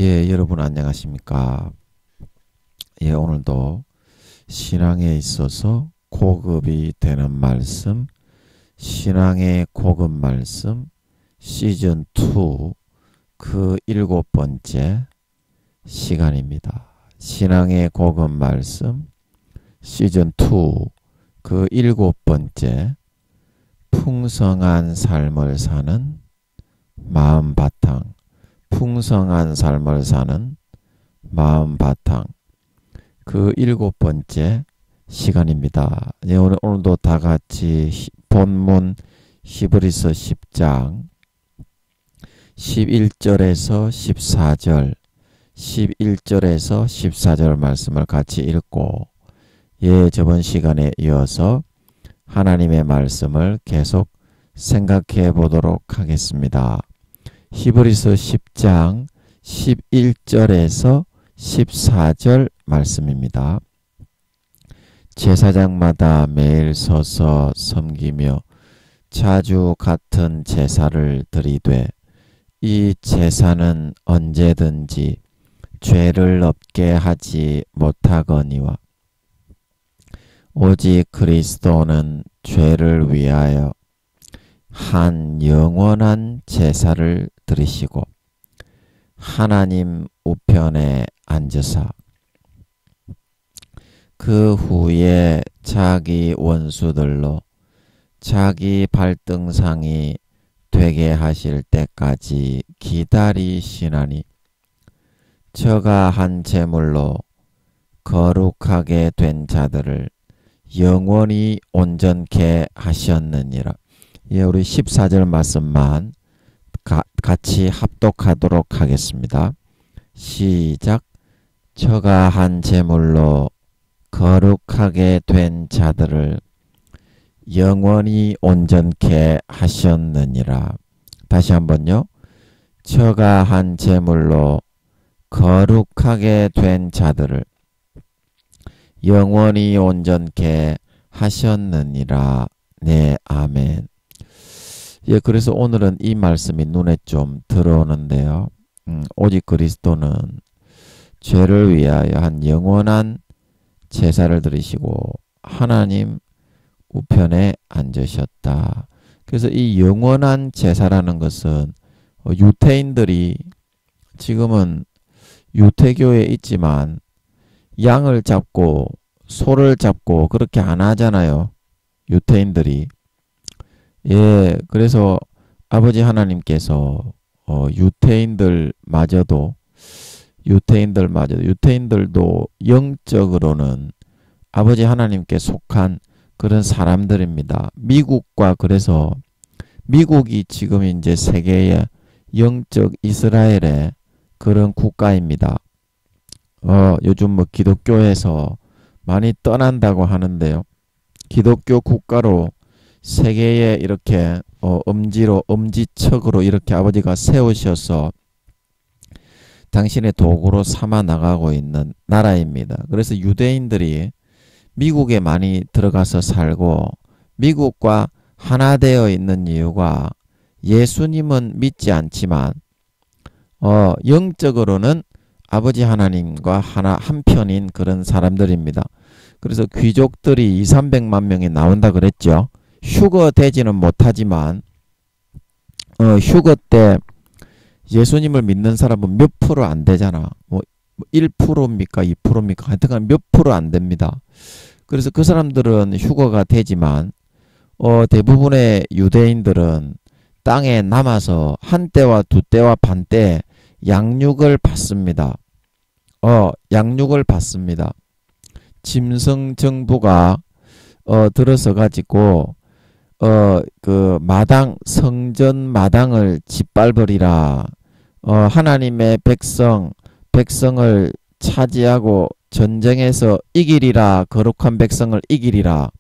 예, 여러분 안녕하십니까? 예, 오늘도 신앙에 있어서 고급이 되는 말씀, 신앙의 고급 말씀 시즌 2 그 7번째 시간입니다. 신앙의 고급 말씀 시즌 2 그 7번째 풍성한 삶을 사는 마음 바탕, 풍성한 삶을 사는 마음 바탕 그 7번째 시간입니다. 예, 오늘도 다 같이 본문 히브리서 10장 11절에서 14절 11절에서 14절 말씀을 같이 읽고 예, 저번 시간에 이어서 하나님의 말씀을 계속 생각해 보도록 하겠습니다. 히브리서 10장 11절에서 14절 말씀입니다. 제사장마다 매일 서서 섬기며 자주 같은 제사를 드리되 이 제사는 언제든지 죄를 없게 하지 못하거니와 오직 그리스도는 죄를 위하여 한 영원한 제사를 드리시고 하나님 우편에 앉으사 그 후에 자기 원수들로 자기 발등상이 되게 하실 때까지 기다리시나니 저가 한 제물로 거룩하게 된 자들을 영원히 온전케 하셨느니라. 예, 우리 14절 말씀만 같이 합독하도록 하겠습니다. 시작. 저가 한 제물로 거룩하게 된 자들을 영원히 온전케 하셨느니라. 다시 한번요. 저가 한 제물로 거룩하게 된 자들을 영원히 온전케 하셨느니라. 네, 아멘. 예, 그래서 오늘은 이 말씀이 눈에 좀 들어오는데요. 오직 그리스도는 죄를 위하여 한 영원한 제사를 드리시고 하나님 우편에 앉으셨다. 그래서 이 영원한 제사라는 것은 유태인들이 지금은 유태교에 있지만 양을 잡고 소를 잡고 그렇게 안 하잖아요. 유태인들이. 예, 그래서 아버지 하나님께서 유태인들마저도 유태인들도 영적으로는 아버지 하나님께 속한 그런 사람들입니다. 미국과 그래서 미국이 지금 이제 세계의 영적 이스라엘의 그런 국가입니다. 요즘 뭐 기독교에서 많이 떠난다고 하는데요. 기독교 국가로 세계에 이렇게 엄지척으로 이렇게 아버지가 세우셔서 당신의 도구로 삼아 나가고 있는 나라입니다. 그래서 유대인들이 미국에 많이 들어가서 살고 미국과 하나 되어 있는 이유가 예수님은 믿지 않지만 영적으로는 아버지 하나님과 한편인 그런 사람들입니다. 그래서 귀족들이 200~300만 명이 나온다 그랬죠. 휴거 되지는 못하지만 휴거 때 예수님을 믿는 사람은 몇 프로 안 되잖아. 뭐 1%입니까? 2%입니까? 하여튼 몇 프로 안 됩니다. 그래서 그 사람들은 휴거가 되지만 대부분의 유대인들은 땅에 남아서 한 때와 두 때와 반 때 양육을 받습니다. 양육을 받습니다. 짐승 정부가 들어서 가지고 그 성전 마당을 짓밟으리라. 하나님의 백성을 차지하고 전쟁에서 이기리라. 거룩한 백성을 이기리라.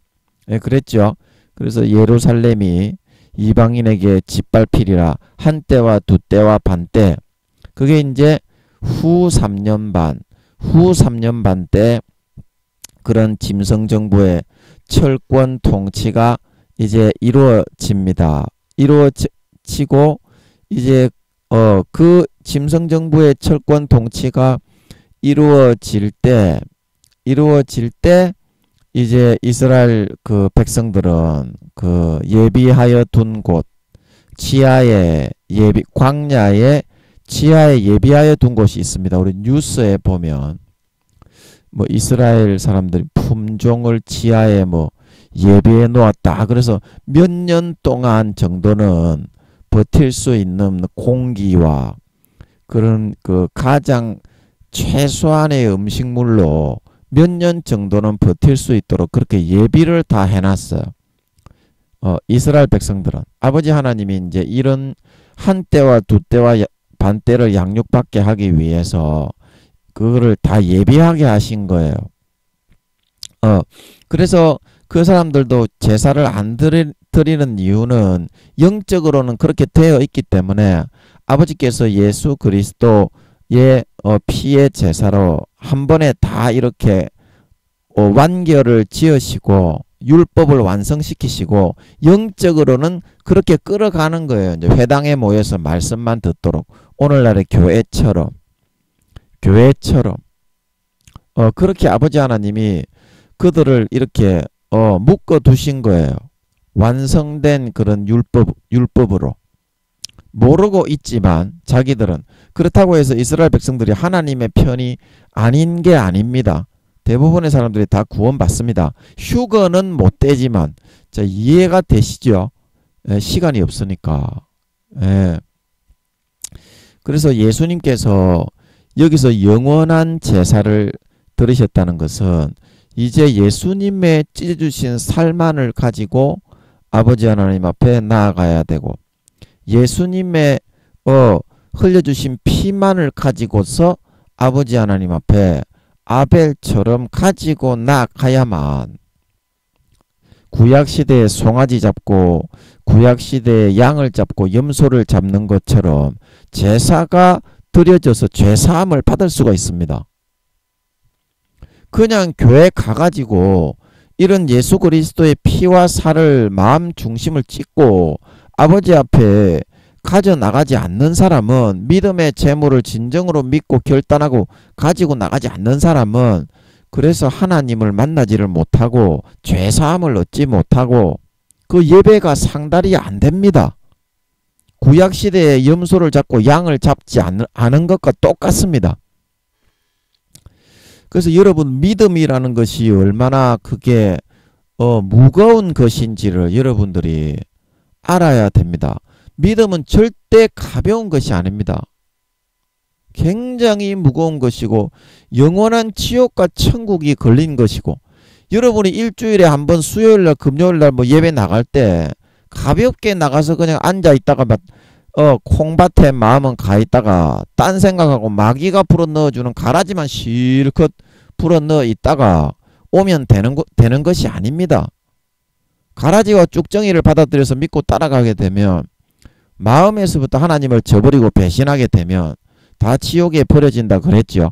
예, 그랬죠. 그래서 예루살렘이 이방인에게 짓밟히리라. 한 때와 두 때와 반 때. 그게 이제 후 3년 반 때 그런 짐승 정부의 철권 통치가 이제 이루어집니다. 이루어지고 이제 그 짐승정부의 철권 통치가 이루어질 때 이제 이스라엘 그 백성들은 그 예비하여 둔 곳, 광야에 지하에 예비하여 둔 곳이 있습니다. 우리 뉴스에 보면 뭐 이스라엘 사람들이 품종을 지하에 뭐 예비해 놓았다. 그래서 몇 년 동안 정도는 버틸 수 있는 공기와 그런 그 가장 최소한의 음식물로 몇 년 정도는 버틸 수 있도록 그렇게 예비를 다 해놨어요. 이스라엘 백성들은 아버지 하나님이 이제 이런 한 때와 두 때와 반 때를 양육받게 하기 위해서 그거를 다 예비하게 하신 거예요. 그래서 그 사람들도 제사를 안 드리는 이유는 영적으로는 그렇게 되어 있기 때문에 아버지께서 예수 그리스도의 피의 제사로 한 번에 다 이렇게 완결을 지으시고 율법을 완성시키시고 영적으로는 그렇게 끌어가는 거예요. 이제 회당에 모여서 말씀만 듣도록 오늘날의 교회처럼 그렇게 아버지 하나님이 그들을 이렇게 묶어 두신 거예요. 완성된 그런 율법으로. 모르고 있지만 자기들은 그렇다고 해서 이스라엘 백성들이 하나님의 편이 아닌 게 아닙니다. 대부분의 사람들이 다 구원받습니다. 휴거는 못 되지만 자, 이해가 되시죠? 시간이 없으니까. 그래서 예수님께서 여기서 영원한 제사를 들으셨다는 것은 이제 예수님의 찢어주신 살만을 가지고 아버지 하나님 앞에 나아가야 되고 예수님의 흘려주신 피만을 가지고서 아버지 하나님 앞에 아벨처럼 가지고 나아가야만 구약시대에 송아지 잡고 구약시대에 양을 잡고 염소를 잡는 것처럼 제사가 드려져서 죄사함을 받을 수가 있습니다. 그냥 교회 가가지고 이런 예수 그리스도의 피와 살을 마음 중심을 찢고 아버지 앞에 가져나가지 않는 사람은 믿음의 재물을 진정으로 믿고 결단하고 가지고 나가지 않는 사람은 그래서 하나님을 만나지를 못하고 죄사함을 얻지 못하고 그 예배가 상달이 안 됩니다. 구약시대에 염소를 잡고 양을 잡지 않은 것과 똑같습니다. 그래서 여러분 믿음이라는 것이 얼마나 그게 무거운 것인지를 여러분들이 알아야 됩니다. 믿음은 절대 가벼운 것이 아닙니다. 굉장히 무거운 것이고 영원한 지옥과 천국이 걸린 것이고 여러분이 일주일에 한 번 수요일날 금요일날 뭐 예배 나갈 때 가볍게 나가서 그냥 앉아있다가 콩밭에 마음은 가있다가 딴 생각하고 마귀가 불어넣어주는 가라지만 실컷 불어넣어 있다가 오면 되는 것이 아닙니다. 가라지와 쭉정이를 받아들여서 믿고 따라가게 되면 마음에서부터 하나님을 저버리고 배신하게 되면 다 지옥에 버려진다 그랬죠.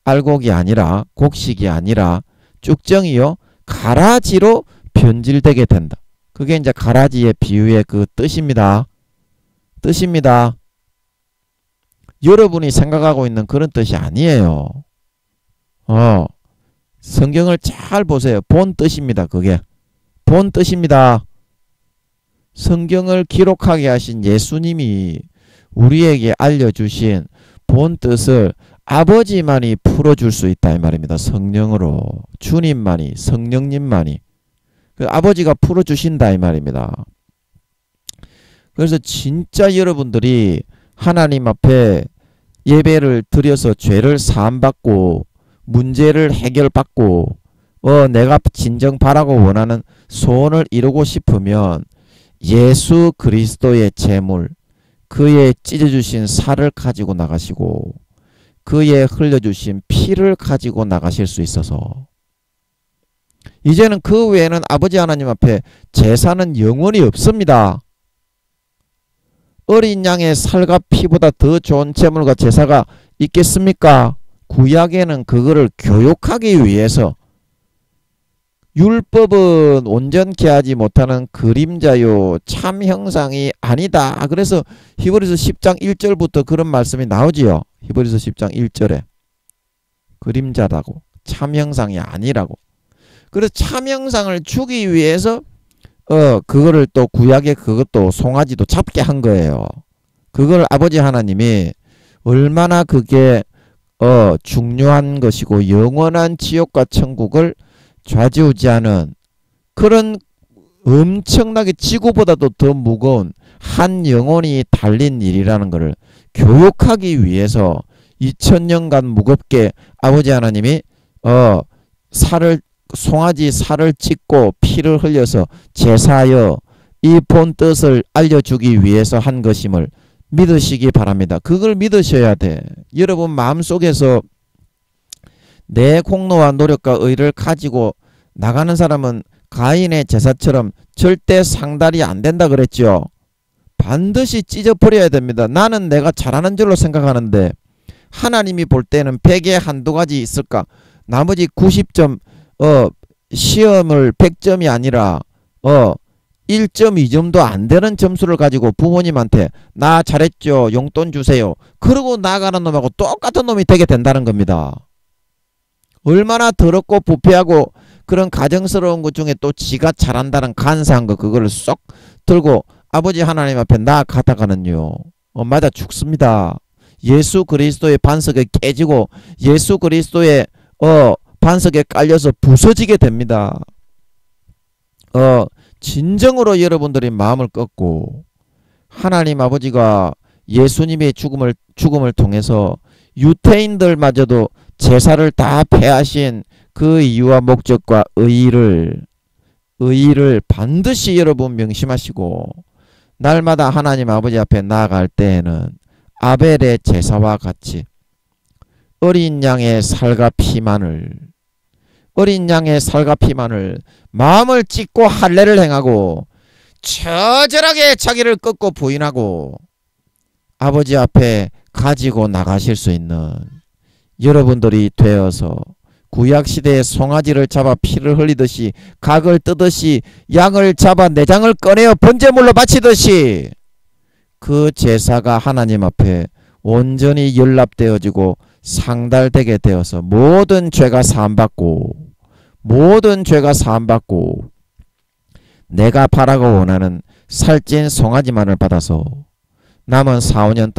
알곡이 아니라 곡식이 아니라 쭉정이요 가라지로 변질되게 된다. 그게 이제 가라지의 비유의 그 뜻입니다. 여러분이 생각하고 있는 그런 뜻이 아니에요. 성경을 잘 보세요. 본 뜻입니다. 그게 본 뜻입니다. 성경을 기록하게 하신 예수님이 우리에게 알려주신 본 뜻을 아버지만이 풀어줄 수 있다 이 말입니다. 성령으로 주님만이 성령님만이 그 아버지가 풀어주신다 이 말입니다. 그래서 진짜 여러분들이 하나님 앞에 예배를 드려서 죄를 사함받고 문제를 해결받고 내가 진정 바라고 원하는 소원을 이루고 싶으면 예수 그리스도의 제물 그의 찢어주신 살을 가지고 나가시고 그의 흘려주신 피를 가지고 나가실 수 있어서 이제는 그 외에는 아버지 하나님 앞에 제사는 영원히 없습니다. 어린 양의 살과 피보다 더 좋은 제물과 제사가 있겠습니까? 구약에는 그거를 교육하기 위해서 율법은 온전케 하지 못하는 그림자요 참 형상이 아니다. 그래서 히브리서 10장 1절부터 그런 말씀이 나오지요. 히브리서 10장 1절에 그림자라고 참 형상이 아니라고. 그래서 참 형상을 주기 위해서 그거를 또 구약에 그것도 송아지도 잡게 한 거예요. 그걸 아버지 하나님이 얼마나 그게 중요한 것이고 영원한 지옥과 천국을 좌지우지하는 그런 엄청나게 지구보다도 더 무거운 한 영혼이 달린 일이라는 것을 교육하기 위해서 2000년간 무겁게 아버지 하나님이 송아지 살을 찢고 피를 흘려서 제사하여 이 본 뜻을 알려주기 위해서 한 것임을 믿으시기 바랍니다. 그걸 믿으셔야 돼. 여러분 마음속에서 내 공로와 노력과 의를 가지고 나가는 사람은 가인의 제사처럼 절대 상달이 안 된다 그랬죠. 반드시 찢어버려야 됩니다. 나는 내가 잘하는 줄로 생각하는데 하나님이 볼 때는 100에 한두 가지 있을까? 나머지 90점 시험을 100점이 아니라 1.2점도 안 되는 점수를 가지고 부모님한테 나 잘했죠. 용돈 주세요. 그러고 나가는 놈하고 똑같은 놈이 되게 된다는 겁니다. 얼마나 더럽고 부패하고 그런 가정스러운 것 중에 또 지가 잘한다는 간사한 거 그거를 쏙 들고 아버지 하나님 앞에 나아가다가는요 맞아 죽습니다. 예수 그리스도의 반석에 깨지고 예수 그리스도의 반석에 깔려서 부서지게 됩니다. 진정으로 여러분들이 마음을 꺾고 하나님 아버지가 예수님의 죽음을 통해서 유태인들마저도 제사를 다 폐하신 그 이유와 목적과 의의를 반드시 여러분 명심하시고 날마다 하나님 아버지 앞에 나아갈 때에는 아벨의 제사와 같이 어린 양의 살과 피만을 마음을 찢고 할례를 행하고 처절하게 자기를 꺾고 부인하고 아버지 앞에 가지고 나가실 수 있는 여러분들이 되어서 구약시대의 송아지를 잡아 피를 흘리듯이 각을 뜨듯이 양을 잡아 내장을 꺼내어 번제물로 바치듯이 그 제사가 하나님 앞에 온전히 연락되어지고 상달되게 되어서 모든 죄가 사함받고 내가 바라고 원하는 살찐 송아지만을 받아서 남은 4, 5년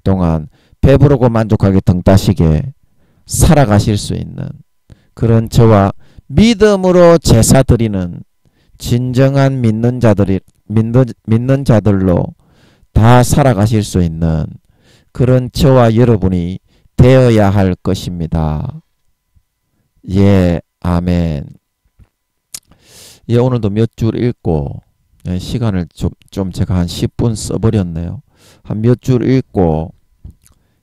동안 배부르고 만족하게 등 따시게 살아가실 수 있는 그런 저와 믿음으로 제사 드리는 진정한 믿는 자들로 다 살아가실 수 있는 그런 저와 여러분이 되어야 할 것입니다. 예, 아멘. 예, 오늘도 몇 줄 읽고 시간을 좀 제가 한 10분 써버렸네요. 한 몇 줄 읽고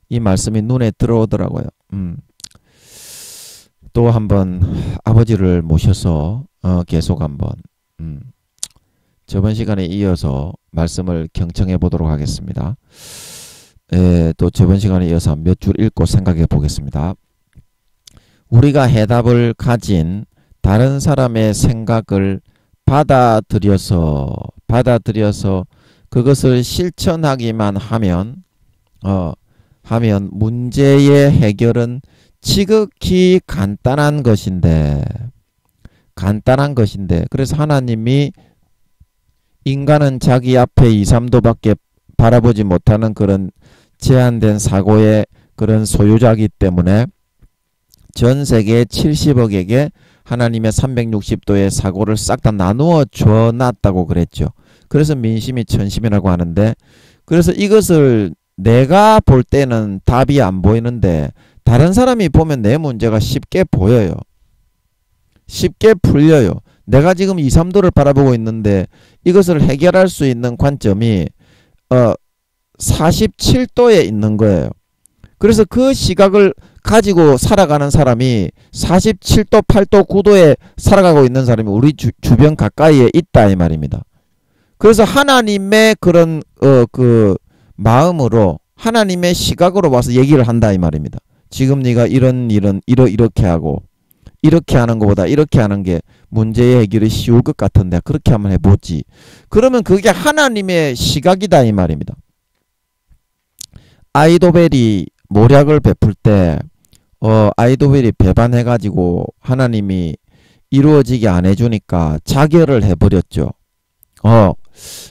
이 말씀이 눈에 들어오더라고요. 또 한번 아버지를 모셔서 계속 한번 저번 시간에 이어서 말씀을 경청해 보도록 하겠습니다. 또 저번 시간에 이어서 몇 줄 읽고 생각해 보겠습니다. 우리가 해답을 가진 다른 사람의 생각을 받아들여서 그것을 실천하기만 하면 문제의 해결은 지극히 간단한 것인데 그래서 하나님이 인간은 자기 앞에 2, 3도밖에 바라보지 못하는 그런 제한된 사고의 그런 소유자이기 때문에 전 세계 70억에게 하나님의 360도의 사고를 싹 다 나누어 줘놨다고 그랬죠. 그래서 민심이 천심이라고 하는데 그래서 이것을 내가 볼 때는 답이 안 보이는데 다른 사람이 보면 내 문제가 쉽게 보여요. 쉽게 풀려요. 내가 지금 2, 3도를 바라보고 있는데 이것을 해결할 수 있는 관점이 47도에 있는 거예요. 그래서 그 시각을 가지고 살아가는 사람이 47도, 8도, 9도에 살아가고 있는 사람이 우리 주변 가까이에 있다 이 말입니다. 그래서 하나님의 그런 그 마음으로 하나님의 시각으로 와서 얘기를 한다 이 말입니다. 지금 네가 이런 일은 이렇게 하고 이렇게 하는 것보다 이렇게 하는 게 문제의 해결이 쉬울 것 같은데 그렇게 한번 해보지. 그러면 그게 하나님의 시각이다 이 말입니다. 아이도벨이 모략을 베풀 때 아이도벨이 배반해가지고 하나님이 이루어지게 안 해주니까 자결을 해버렸죠.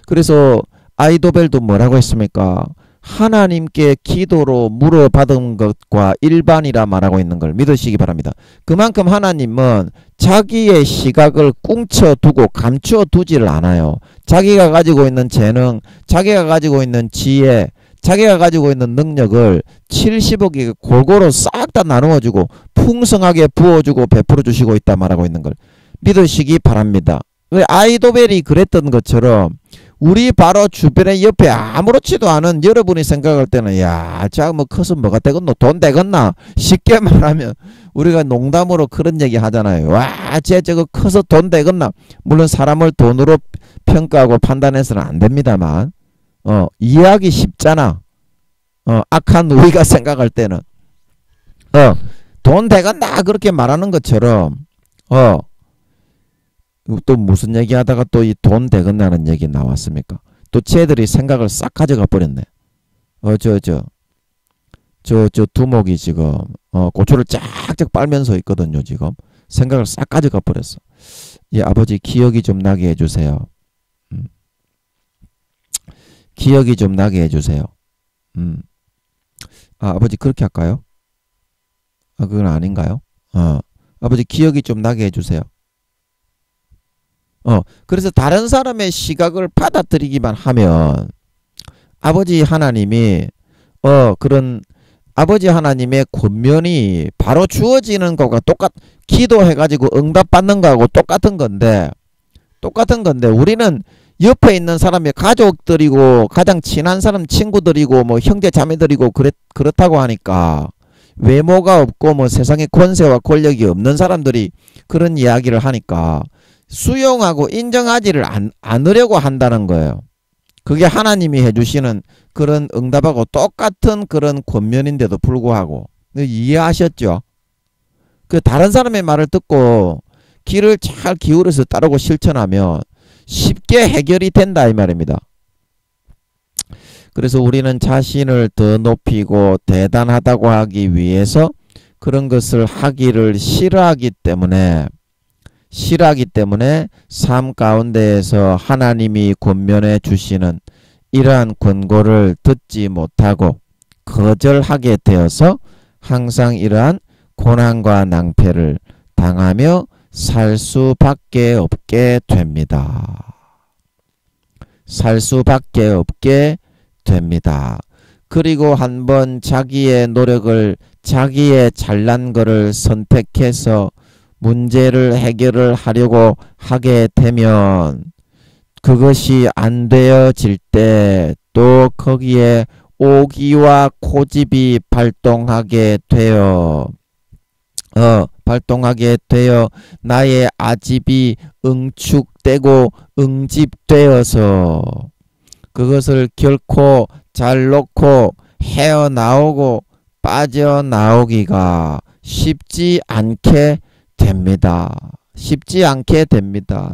그래서 아이도벨도 뭐라고 했습니까? 하나님께 기도로 물어받은 것과 일반이라 말하고 있는 걸 믿으시기 바랍니다. 그만큼 하나님은 자기의 시각을 꿍쳐두고 감춰두지를 않아요. 자기가 가지고 있는 재능, 자기가 가지고 있는 지혜, 자기가 가지고 있는 능력을 70억에 골고루 싹 다 나누어주고 풍성하게 부어주고 베풀어주시고 있다 말하고 있는 걸 믿으시기 바랍니다. 아이도벨이 그랬던 것처럼 우리 바로 주변에 옆에 아무렇지도 않은 여러분이 생각할 때는 야, 자 뭐 커서 뭐가 되겠노? 돈 되겠나? 쉽게 말하면 우리가 농담으로 그런 얘기 하잖아요. 와, 쟤 저거 커서 돈 되겠나? 물론 사람을 돈으로 평가하고 판단해서는 안 됩니다만 이해하기 쉽잖아. 악한 우리가 생각할 때는 돈 되겠나? 그렇게 말하는 것처럼 또 무슨 얘기 하다가 또 이 돈 되겠나는 얘기 나왔습니까? 또 쟤들이 생각을 싹 가져가 버렸네. 저 두목이 지금 고추를 쫙쫙 빨면서 있거든요. 지금 생각을 싹 가져가 버렸어. 예, 아버지 기억이 좀 나게 해주세요. 기억이 좀 나게 해주세요. 아버지 그렇게 할까요? 그건 아닌가요? 아버지 기억이 좀 나게 해주세요. 그래서 다른 사람의 시각을 받아들이기만 하면 아버지 하나님이 그런 아버지 하나님의 권면이 바로 주어지는 것과 기도해가지고 응답받는 거하고 똑같은 건데 우리는 옆에 있는 사람의 가족들이고 가장 친한 사람 친구들이고 뭐 형제 자매들이고 그렇다고 하니까 외모가 없고 뭐 세상에 권세와 권력이 없는 사람들이 그런 이야기를 하니까 수용하고 인정하지를 않으려고 한다는 거예요. 그게 하나님이 해주시는 그런 응답하고 똑같은 그런 권면인데도 불구하고 이해하셨죠? 그 다른 사람의 말을 듣고 귀를 잘 기울여서 따르고 실천하면 쉽게 해결이 된다 이 말입니다. 그래서 우리는 자신을 더 높이고 대단하다고 하기 위해서 그런 것을 하기를 싫어하기 때문에 삶 가운데에서 하나님이 권면해 주시는 이러한 권고를 듣지 못하고 거절하게 되어서 항상 이러한 고난과 낭패를 당하며 살 수밖에 없게 됩니다. 살 수밖에 없게 됩니다. 그리고 한번 자기의 노력을 자기의 잘난 거를 선택해서 문제를 해결을 하려고 하게 되면 그것이 안 되어질 때 또 거기에 오기와 고집이 발동하게 되어 나의 아집이 응축되고 응집되어서 그것을 결코 잘 놓고 헤어나오고 빠져나오기가 쉽지 않게 됩니다.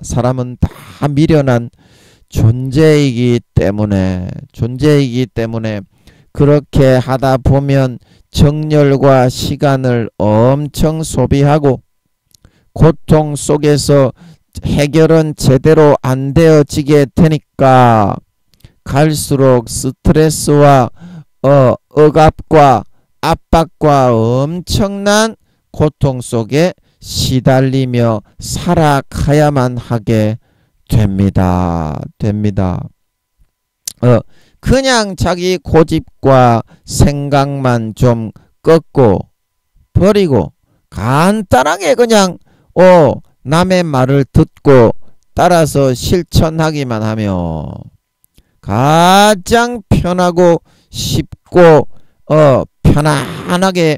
사람은 다 미련한 존재이기 때문에 그렇게 하다 보면 정열과 시간을 엄청 소비하고 고통 속에서 해결은 제대로 안 되어지게 되니까 갈수록 스트레스와 억압과 압박과 엄청난 고통 속에 시달리며 살아가야만 하게 됩니다. 그냥 자기 고집과 생각만 좀 꺾고 버리고 간단하게 그냥 남의 말을 듣고 따라서 실천하기만 하며 가장 편하고 쉽고 편안하게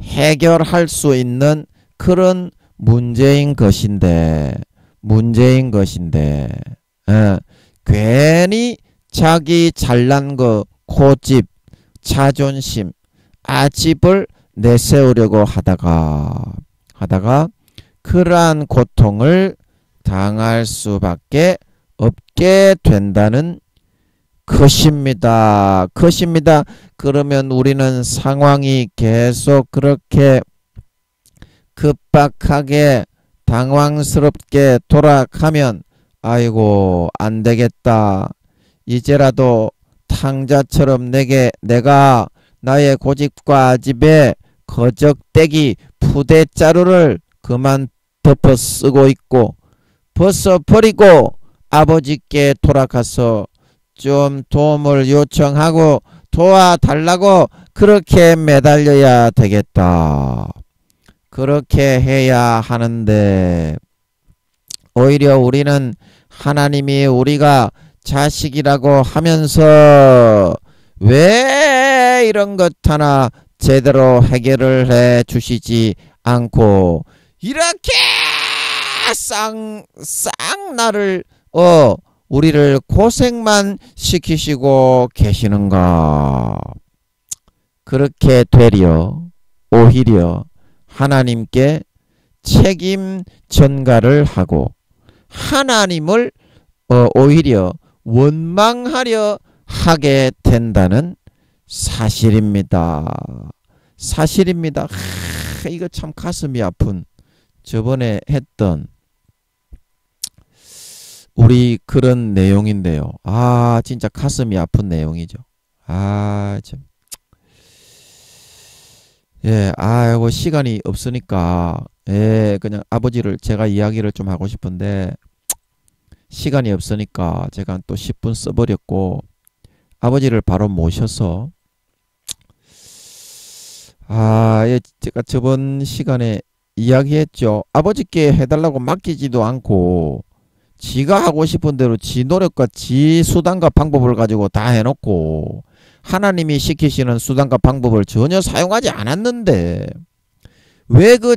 해결할 수 있는 그런 문제인 것인데 괜히 자기 잘난 거 고집 자존심 아집을 내세우려고 하다가 그러한 고통을 당할 수밖에 없게 된다는 것입니다. 그러면 우리는 상황이 계속 그렇게 급박하게 당황스럽게 돌아가면 아이고 안 되겠다. 이제라도 탕자처럼 내가 나의 고집과 집에 거적대기 푸대자루를 그만 덮어 쓰고 있고 벗어버리고 아버지께 돌아가서 좀 도움을 요청하고 도와달라고 그렇게 매달려야 되겠다. 그렇게 해야 하는데 오히려 우리는 하나님이 우리가 자식이라고 하면서 왜 이런 것 하나 제대로 해결을 해 주시지 않고 이렇게 싹 나를 우리를 고생만 시키시고 계시는가? 그렇게 되려 오히려 하나님께 책임 전가를 하고 하나님을 오히려 원망하려 하게 된다는 사실입니다. 이거 참 가슴이 아픈 저번에 했던 우리 그런 내용인데요. 진짜 가슴이 아픈 내용이죠. 참. 예, 아이고 시간이 없으니까 그냥 아버지를 제가 이야기를 좀 하고 싶은데 시간이 없으니까 제가 또 10분 써버렸고 아버지를 바로 모셔서 제가 저번 시간에 이야기했죠. 아버지께 해달라고 맡기지도 않고 지가 하고 싶은 대로 지 노력과 지 수단과 방법을 가지고 다 해놓고 하나님이 시키시는 수단과 방법을 전혀 사용하지 않았는데 왜 그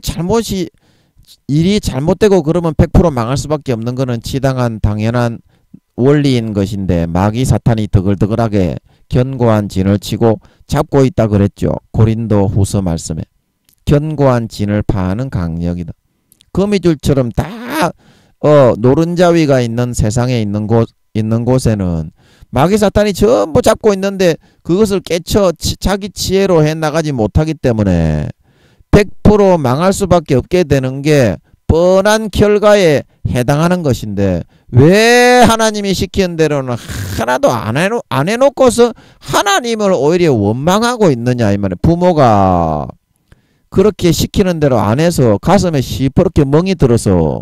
일이 잘못되고 그러면 100% 망할 수밖에 없는 거는 지당한 당연한 원리인 것인데 마귀 사탄이 더글더글하게 견고한 진을 치고 잡고 있다 그랬죠. 고린도 후서 말씀에 견고한 진을 파하는 강력이다. 거미줄처럼 다 노른자위가 있는 세상에 있는 곳에는 마귀 사탄이 전부 잡고 있는데 그것을 깨쳐 자기 지혜로 해나가지 못하기 때문에 100% 망할 수밖에 없게 되는 게 뻔한 결과에 해당하는 것인데 왜 하나님이 시키는 대로는 하나도 안 해놓고서 하나님을 오히려 원망하고 있느냐 이 말이에요. 부모가 그렇게 시키는 대로 안 해서 가슴에 시퍼렇게 멍이 들어서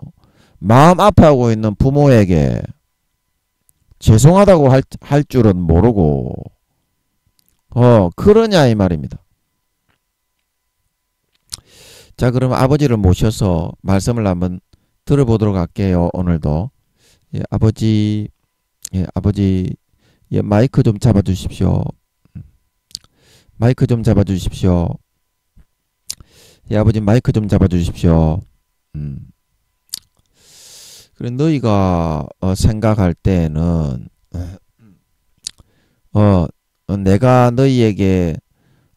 마음 아파하고 있는 부모에게 죄송하다고 할 줄은 모르고 그러냐 이 말입니다. 자, 그럼 아버지를 모셔서 말씀을 한번 들어보도록 할게요. 오늘도 아버지 마이크 좀 잡아주십시오. 아버지 마이크 좀 잡아주십시오. 그래 너희가 생각할 때는 내가 너희에게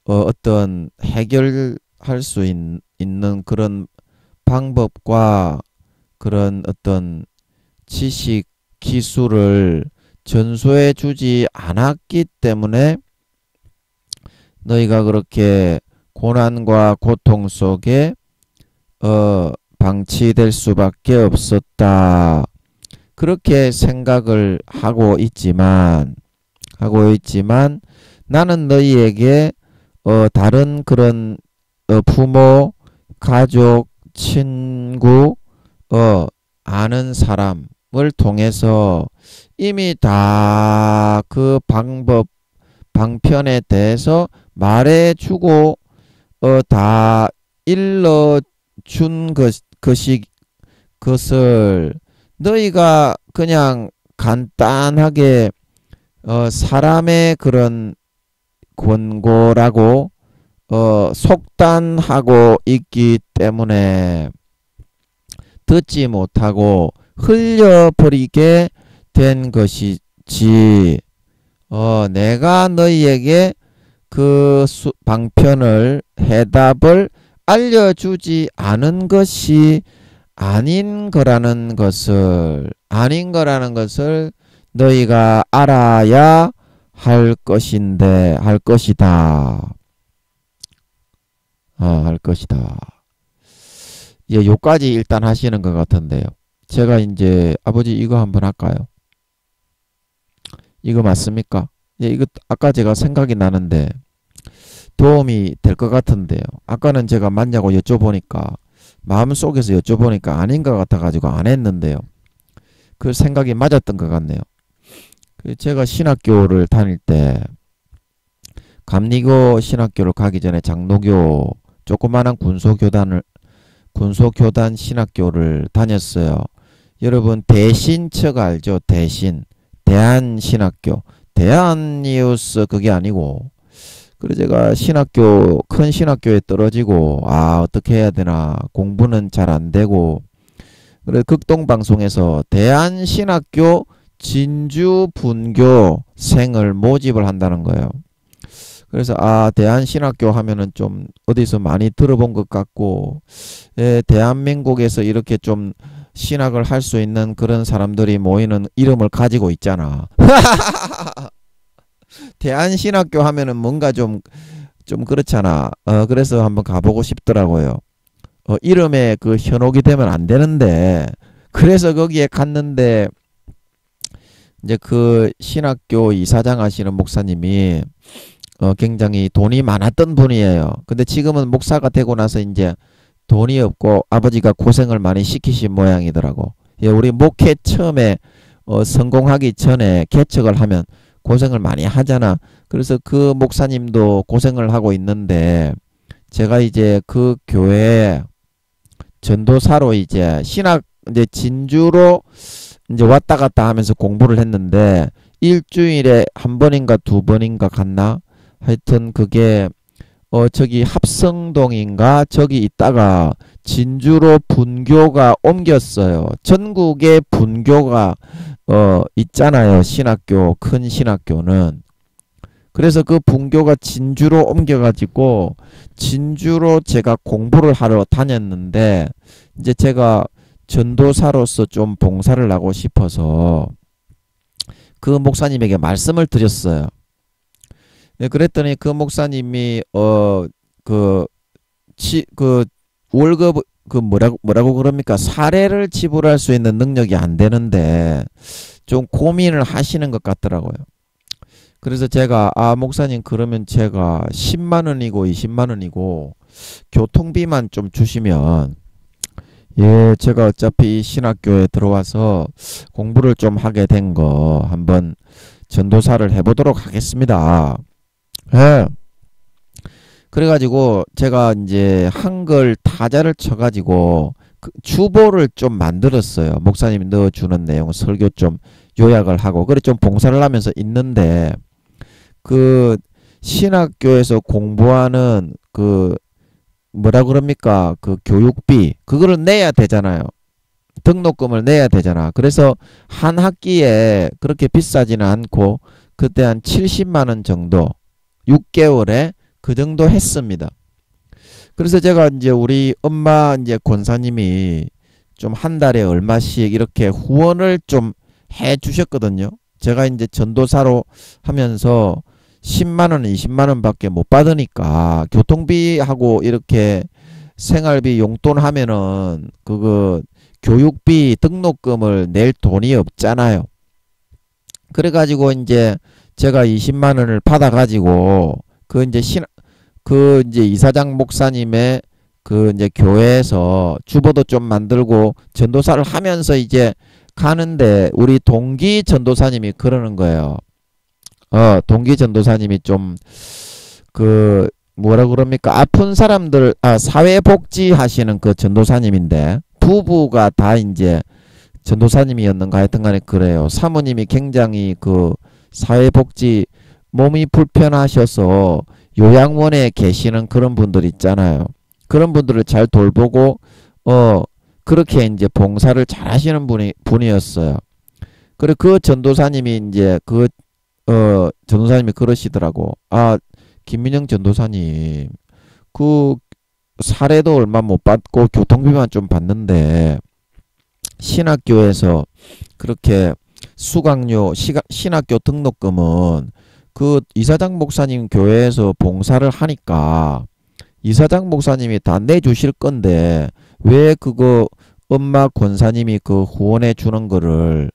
어떤 해결할 수 있는 그런 방법과 그런 어떤 지식 기술을 전수해 주지 않았기 때문에 너희가 그렇게 고난과 고통 속에 방치될 수밖에 없었다. 그렇게 생각을 하고 있지만 나는 너희에게 다른 그런 부모, 가족, 친구, 아는 사람을 통해서 이미 다 그 방편에 대해서 말해주고 다 일러준 것을 너희가 그냥 간단하게 사람의 그런 권고라고 속단하고 있기 때문에 듣지 못하고 흘려버리게 된 것이지 내가 너희에게 그 방편을 해답을 알려주지 않은 것이 아닌 거라는 것을 너희가 알아야 할 것이다. 할 것이다. 예, 요까지 일단 하시는 것 같은데요. 제가 이제 아버지 이거 한번 할까요? 이거 맞습니까? 예, 이거 아까 제가 생각이 나는데 도움이 될 것 같은데요. 아까는 제가 맞냐고 여쭤보니까 마음속에서 여쭤보니까 아닌 것 같아가지고 안 했는데요. 그 생각이 맞았던 것 같네요. 제가 신학교를 다닐 때 감리교 신학교를 가기 전에 장로교 조그마한 군소교단 신학교를 다녔어요. 여러분 대신처가 알죠? 대한신학교. 대한니우스 그게 아니고. 그래서 제가 큰 신학교에 떨어지고 어떻게 해야 되나 공부는 잘 안 되고 그래 극동방송에서 대한신학교 진주분교생을 모집을 한다는 거예요. 그래서 대한신학교 하면은 좀 어디서 많이 들어본 것 같고 대한민국에서 이렇게 좀 신학을 할 수 있는 그런 사람들이 모이는 이름을 가지고 있잖아. 대한신학교 하면은 뭔가 좀 그렇잖아. 그래서 한번 가보고 싶더라고요. 이름에 그 현혹이 되면 안 되는데 그래서 거기에 갔는데 이제 그 신학교 이사장 하시는 목사님이 굉장히 돈이 많았던 분이에요. 근데 지금은 목사가 되고 나서 이제 돈이 없고 아버지가 고생을 많이 시키신 모양이더라고. 예, 우리 목회 처음에 성공하기 전에 개척을 하면 고생을 많이 하잖아. 그래서 그 목사님도 고생을 하고 있는데 제가 이제 그 교회에 전도사로 이제 이제 진주로 이제 왔다 갔다 하면서 공부를 했는데 일주일에 한 번인가 두 번인가 갔나? 하여튼 그게 저기 합성동인가 저기 있다가 진주로 분교가 옮겼어요. 전국에 분교가 있잖아요. 큰 신학교는. 그래서 그 분교가 진주로 옮겨가지고 진주로 제가 공부를 하러 다녔는데 이제 제가 전도사로서 좀 봉사를 하고 싶어서 그 목사님에게 말씀을 드렸어요. 네, 그랬더니 그 목사님이 월급 뭐라고 그럽니까? 사례를 지불할 수 있는 능력이 안 되는데 좀 고민을 하시는 것 같더라고요. 그래서 제가 목사님 그러면 제가 10만 원이고 20만 원이고 교통비만 좀 주시면 예, 제가 어차피 신학교에 들어와서 공부를 좀 하게 된 거 한번 전도사를 해보도록 하겠습니다. 예. 그래가지고 제가 이제 한글 타자를 쳐가지고 주보를 좀 만들었어요. 목사님이 넣어주는 내용 설교 좀 요약을 하고 그래 좀 봉사를 하면서 있는데 그 신학교에서 공부하는 그 뭐라 그럽니까? 그 교육비 그거를 내야 되잖아요. 등록금을 내야 되잖아. 그래서 한 학기에 그렇게 비싸지는 않고 그때 한 70만 원 정도 6개월에 그 정도 했습니다. 그래서 제가 이제 우리 엄마 이제 권사님이 좀 한 달에 얼마씩 이렇게 후원을 좀 해 주셨거든요. 제가 이제 전도사로 하면서 10만 원, 20만 원밖에 못 받으니까 교통비하고 이렇게 생활비 용돈 하면은 그거 교육비 등록금을 낼 돈이 없잖아요. 그래가지고 이제 제가 20만 원을 받아가지고 그 이제 이사장 목사님의 그 이제 교회에서 주보도 좀 만들고 전도사를 하면서 이제 가는데 우리 동기 전도사님이 그러는 거예요. 동기 전도사님이 좀 그 뭐라 그럽니까? 아픈 사람들 사회복지 하시는 그 전도사님인데 부부가 다 이제 전도사님이었는가 하여튼간에 그래요. 사모님이 굉장히 그 사회복지 몸이 불편하셔서 요양원에 계시는 그런 분들 있잖아요. 그런 분들을 잘 돌보고 그렇게 이제 봉사를 잘 하시는 분이었어요. 그리고 그 전도사님이 이제 전도사님이 그러시더라고. 김민영 전도사님, 그 사례도 얼마 못 받고 교통비만 좀 받는데 신학교에서 그렇게 수강료, 신학교 등록금은 그 이사장 목사님 교회에서 봉사를 하니까 이사장 목사님이 다 내주실 건데 왜 그거 엄마 권사님이 그 후원해 주는 거를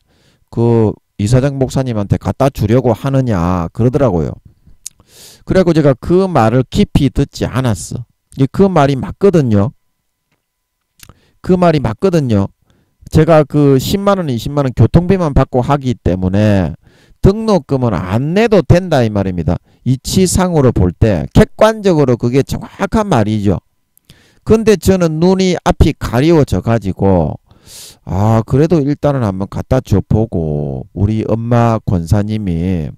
그 이사장 목사님한테 갖다 주려고 하느냐 그러더라고요. 그래갖고 제가 그 말을 깊이 듣지 않았어. 그 말이 맞거든요. 그 말이 맞거든요. 제가 그 10만원, 20만원 교통비만 받고 하기 때문에 등록금은 안 내도 된다 이 말입니다. 이치상으로 볼 때 객관적으로 그게 정확한 말이죠. 근데 저는 눈이 앞이 가리워져 가지고 그래도 일단은 한번 갖다 줘보고 우리 엄마 권사님이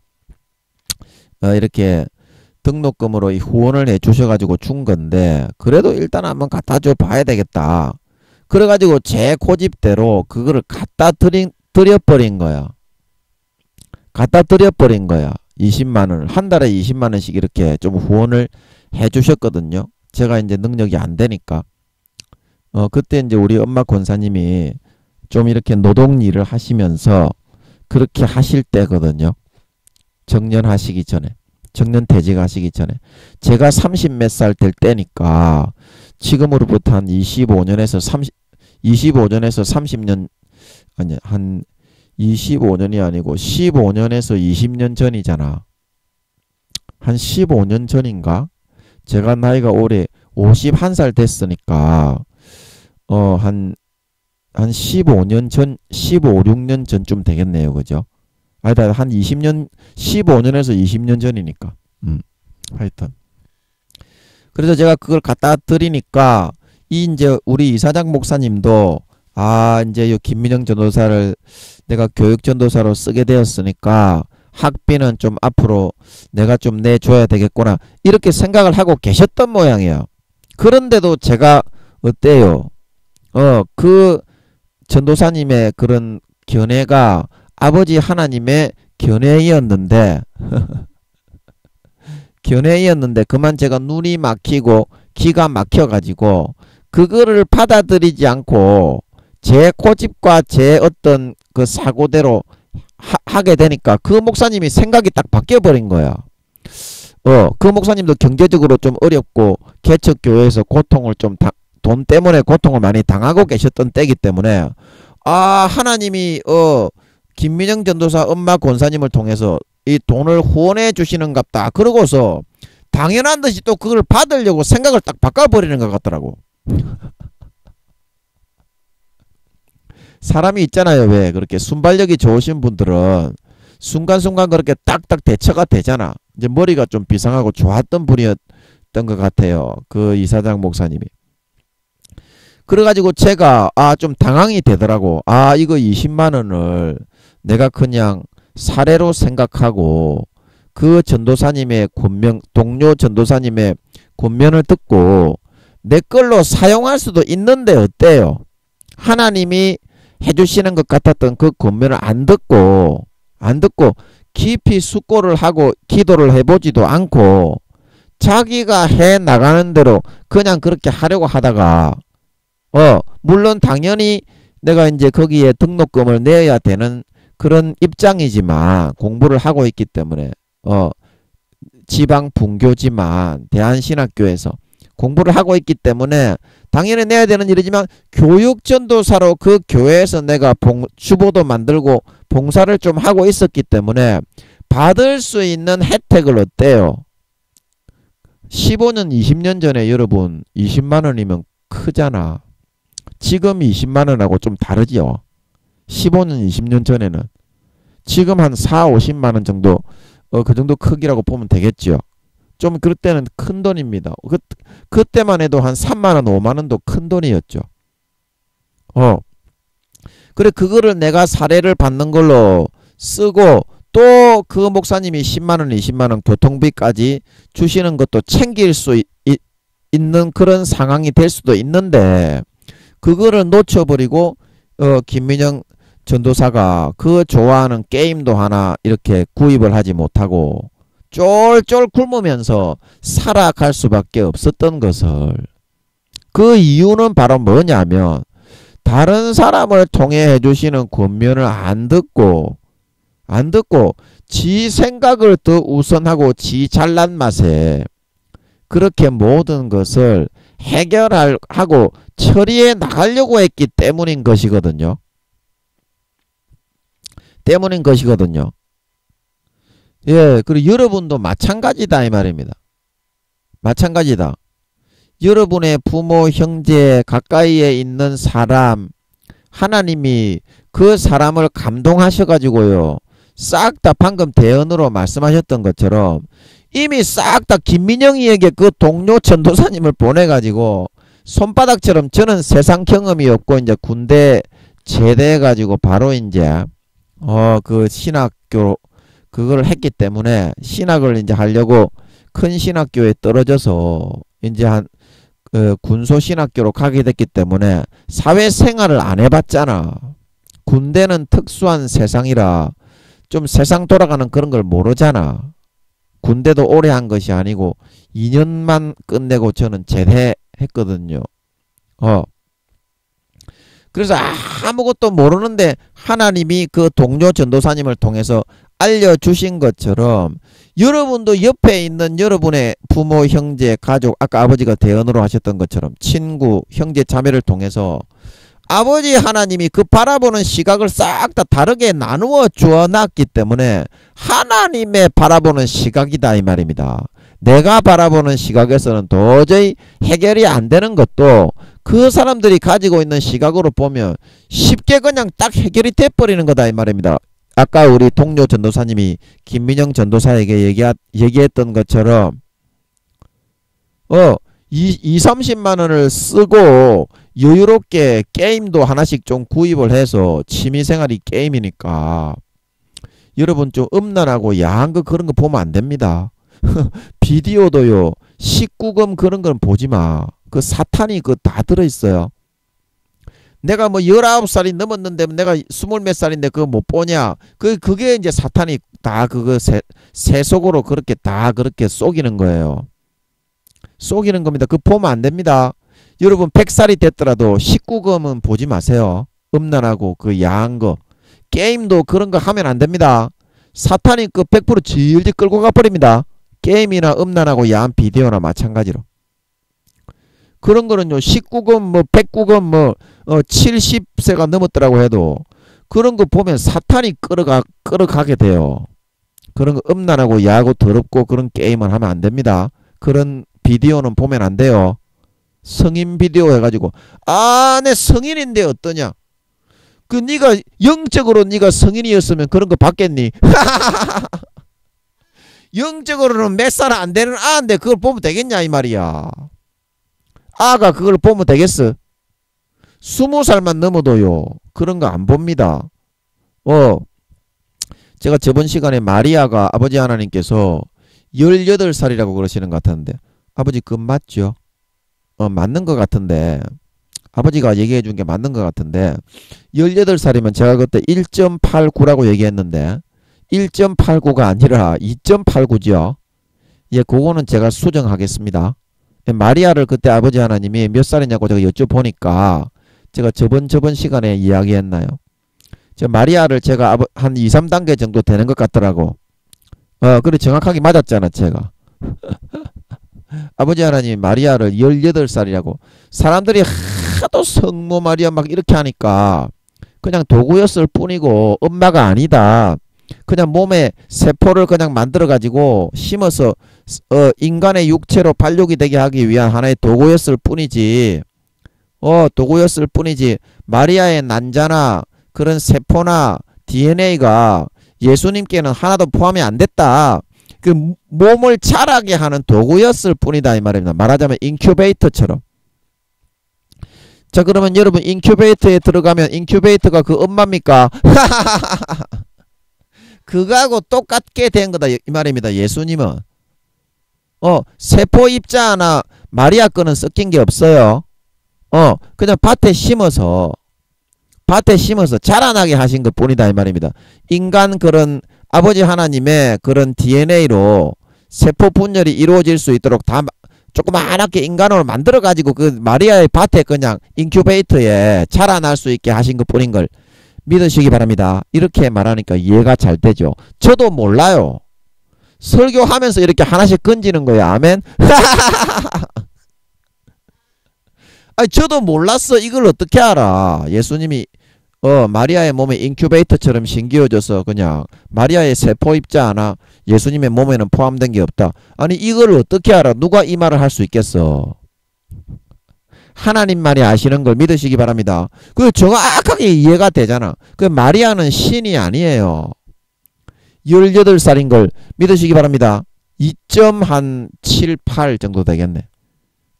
이렇게 등록금으로 후원을 해주셔가지고 준 건데 그래도 일단 한번 갖다 줘 봐야 되겠다. 그래가지고 제 고집대로 그거를 갖다 드려버린 거야. 갖다 드려버린 거야. 20만원을 한 달에 20만원씩 이렇게 좀 후원을 해주셨거든요. 제가 이제 능력이 안 되니까 그때 이제 우리 엄마 권사님이 좀 이렇게 노동 일을 하시면서 그렇게 하실 때거든요. 정년하시기 전에, 정년 퇴직하시기 전에. 제가 30 몇 살 될 때니까 지금으로부터 한 25년에서 30년 아니 한 25년이 아니고 15년에서 20년 전이잖아. 한 15년 전인가? 제가 나이가 올해 51살 됐으니까 한 15년 전, 15, 16년 전쯤 되겠네요. 그죠? 아니다, 한 20년, 15년에서 20년 전이니까. 하여튼. 그래서 제가 그걸 갖다 드리니까, 이제 우리 이사장 목사님도, 이제 요 김민영 전도사를 내가 교육 전도사로 쓰게 되었으니까, 학비는 좀 앞으로 내가 좀 내줘야 되겠구나. 이렇게 생각을 하고 계셨던 모양이에요. 그런데도 제가, 어때요? 그 전도사님의 그런 견해가 아버지 하나님의 견해였는데 그만 제가 눈이 막히고 기가 막혀가지고 그거를 받아들이지 않고 제 고집과 제 어떤 그 사고대로 하게 되니까 그 목사님이 생각이 딱 바뀌어버린 거야. 그 목사님도 경제적으로 좀 어렵고 개척교회에서 고통을 좀 돈 때문에 고통을 많이 당하고 계셨던 때이기 때문에 하나님이 김민영 전도사 엄마 권사님을 통해서 이 돈을 후원해 주시는갑다. 그러고서 당연한 듯이 또 그걸 받으려고 생각을 딱 바꿔버리는 것 같더라고. 사람이 있잖아요. 왜 그렇게 순발력이 좋으신 분들은 순간순간 그렇게 딱딱 대처가 되잖아. 이제 머리가 좀 비상하고 좋았던 분이었던 것 같아요. 그 이사장 목사님이. 그래가지고 제가 좀 당황이 되더라고. 이거 20만원을 내가 그냥 사례로 생각하고 그 전도사님의 권면, 동료 전도사님의 권면을 듣고 내 걸로 사용할 수도 있는데 어때요? 하나님이 해주시는 것 같았던 그 권면을 안 듣고 깊이 숙고를 하고 기도를 해보지도 않고 자기가 해 나가는 대로 그냥 그렇게 하려고 하다가 물론 당연히 내가 이제 거기에 등록금을 내야 되는 그런 입장이지만 공부를 하고 있기 때문에 지방 분교지만 대한신학교에서 공부를 하고 있기 때문에 당연히 내야 되는 일이지만 교육전도사로 그 교회에서 내가 주보도 만들고 봉사를 좀 하고 있었기 때문에 받을 수 있는 혜택을 어때요? 15년 20년 전에 여러분 20만원이면 크잖아. 지금 20만원하고 좀 다르지요. 15년 20년 전에는 지금 한 4, 50만원 정도 그 정도 크기라고 보면 되겠죠. 좀 그럴 때는 큰 돈입니다. 그때만 해도 한 3만원 5만원도 큰 돈이었죠. 그래 그거를 내가 사례를 받는 걸로 쓰고 또 그 목사님이 10만원 20만원 교통비까지 주시는 것도 챙길 수 있는 그런 상황이 될 수도 있는데 그거를 놓쳐버리고 김민영 전도사가 그 좋아하는 게임도 하나 이렇게 구입을 하지 못하고 쫄쫄 굶으면서 살아갈 수밖에 없었던 것을 그 이유는 바로 뭐냐면 다른 사람을 통해 해주시는 권면을 안 듣고 지 생각을 더 우선하고 지 잘난 맛에 그렇게 모든 것을 해결하고 처리해 나가려고 했기 때문인 것이거든요. 예, 그리고 여러분도 마찬가지다 이 말입니다. 마찬가지다. 여러분의 부모, 형제, 가까이에 있는 사람, 하나님이 그 사람을 감동하셔가지고요. 싹 다 방금 대언으로 말씀하셨던 것처럼 이미 싹 다 김민영이에게 그 동료 전도사님을 보내가지고 손바닥처럼 저는 세상 경험이 없고 이제 군대 제대해가지고 바로 이제 그 신학교 그걸 했기 때문에 신학을 이제 하려고 큰 신학교에 떨어져서 이제 군소 신학교로 가게 됐기 때문에 사회생활을 안 해봤잖아. 군대는 특수한 세상이라 좀 세상 돌아가는 그런 걸 모르잖아. 군대도 오래 한 것이 아니고 2년만 끝내고 저는 제대했거든요. 그래서 아무것도 모르는데 하나님이 그 동료 전도사님을 통해서 알려주신 것처럼 여러분도 옆에 있는 여러분의 부모, 형제, 가족, 아까 아버지가 대언으로 하셨던 것처럼 친구, 형제, 자매를 통해서 아버지 하나님이 그 바라보는 시각을 싹 다 다르게 나누어 주어놨기 때문에 하나님의 바라보는 시각이다 이 말입니다. 내가 바라보는 시각에서는 도저히 해결이 안 되는 것도 그 사람들이 가지고 있는 시각으로 보면 쉽게 그냥 딱 해결이 돼버리는 거다 이 말입니다. 아까 우리 동료 전도사님이 김민영 전도사에게 얘기했던 것처럼 30만 원을 쓰고 여유롭게 게임도 하나씩 좀 구입을 해서 취미생활이 게임이니까 여러분 좀 음란하고 야한 거 그런 거 보면 안 됩니다. 비디오도요 19금 그런 건 보지마. 그 사탄이 그 다 들어있어요. 내가 뭐 19살이 넘었는데 내가 20몇 살인데 그거 못 보냐. 그게 이제 사탄이 다 그거 세속으로 그렇게 다 그렇게 속이는 거예요. 속이는 겁니다. 그거 보면 안 됩니다. 여러분 100살이 됐더라도 19금은 보지 마세요. 음란하고 그 야한 거. 게임도 그런 거 하면 안 됩니다. 사탄이 그 100% 질질 끌고 가버립니다. 게임이나 음란하고 야한 비디오나 마찬가지로. 그런 거는요 19금 뭐 109금 뭐 70세가 넘었더라고 해도 그런 거 보면 사탄이 끌어가게 돼요. 그런 거 음란하고 야하고 더럽고 그런 게임을 하면 안 됩니다. 그런 비디오는 보면 안 돼요. 성인 비디오 해가지고 내 성인인데 어떠냐. 그 네가 영적으로 네가 성인이었으면 그런 거 봤겠니? 영적으로는 몇 살 안 되는 아인데 그걸 보면 되겠냐 이 말이야. 아가 그걸 보면 되겠어? 20살만 넘어도요 그런 거 안 봅니다. 제가 저번 시간에 마리아가 아버지 하나님께서 18살이라고 그러시는 것 같았는데 아버지 그건 맞죠? 맞는 것 같은데 아버지가 얘기해 준 게 맞는 것 같은데 18살이면 제가 그때 1.89라고 얘기했는데 1.89가 아니라 2.89죠. 예, 그거는 제가 수정하겠습니다. 마리아를 그때 아버지 하나님이 몇 살이냐고 제가 여쭤보니까 제가 저번 시간에 이야기했나요? 마리아를 제가 한 2, 3단계 정도 되는 것 같더라고. 그래 정확하게 맞았잖아 제가. 아버지 하나님이 마리아를 18살이라고. 사람들이 하도 성모 마리아 막 이렇게 하니까 그냥 도구였을 뿐이고 엄마가 아니다. 그냥 몸에 세포를 그냥 만들어 가지고 심어서 인간의 육체로 발육이 되게 하기 위한 하나의 도구였을 뿐이지. 도구였을 뿐이지 마리아의 난자나 그런 세포나 DNA가 예수님께는 하나도 포함이 안 됐다. 그 몸을 자라게 하는 도구였을 뿐이다 이 말입니다. 말하자면 인큐베이터처럼. 자 그러면 여러분 인큐베이터에 들어가면 인큐베이터가 그 엄마입니까? 그거하고 똑같게 된 거다 이 말입니다. 예수님은 세포 입자 하나 마리아 거는 섞인 게 없어요. 그냥 밭에 심어서 자라나게 하신 것 뿐이다 이 말입니다. 인간 그런 아버지 하나님의 그런 DNA로 세포 분열이 이루어질 수 있도록 다 조그맣게 인간으로 만들어가지고 그 마리아의 밭에 그냥 인큐베이터에 자라날 수 있게 하신 것 뿐인 걸 믿으시기 바랍니다. 이렇게 말하니까 이해가 잘 되죠. 저도 몰라요. 설교하면서 이렇게 하나씩 건지는 거예요. 아멘. 아니, 저도 몰랐어. 이걸 어떻게 알아? 예수님이 마리아의 몸에 인큐베이터처럼 심기어져서 그냥 마리아의 세포 입자 하나 예수님의 몸에는 포함된 게 없다. 아니, 이걸 어떻게 알아? 누가 이 말을 할 수 있겠어? 하나님만이 아시는 걸 믿으시기 바랍니다. 그 정확하게 이해가 되잖아. 그 마리아는 신이 아니에요. 18살인 걸 믿으시기 바랍니다. 2.78 정도 되겠네.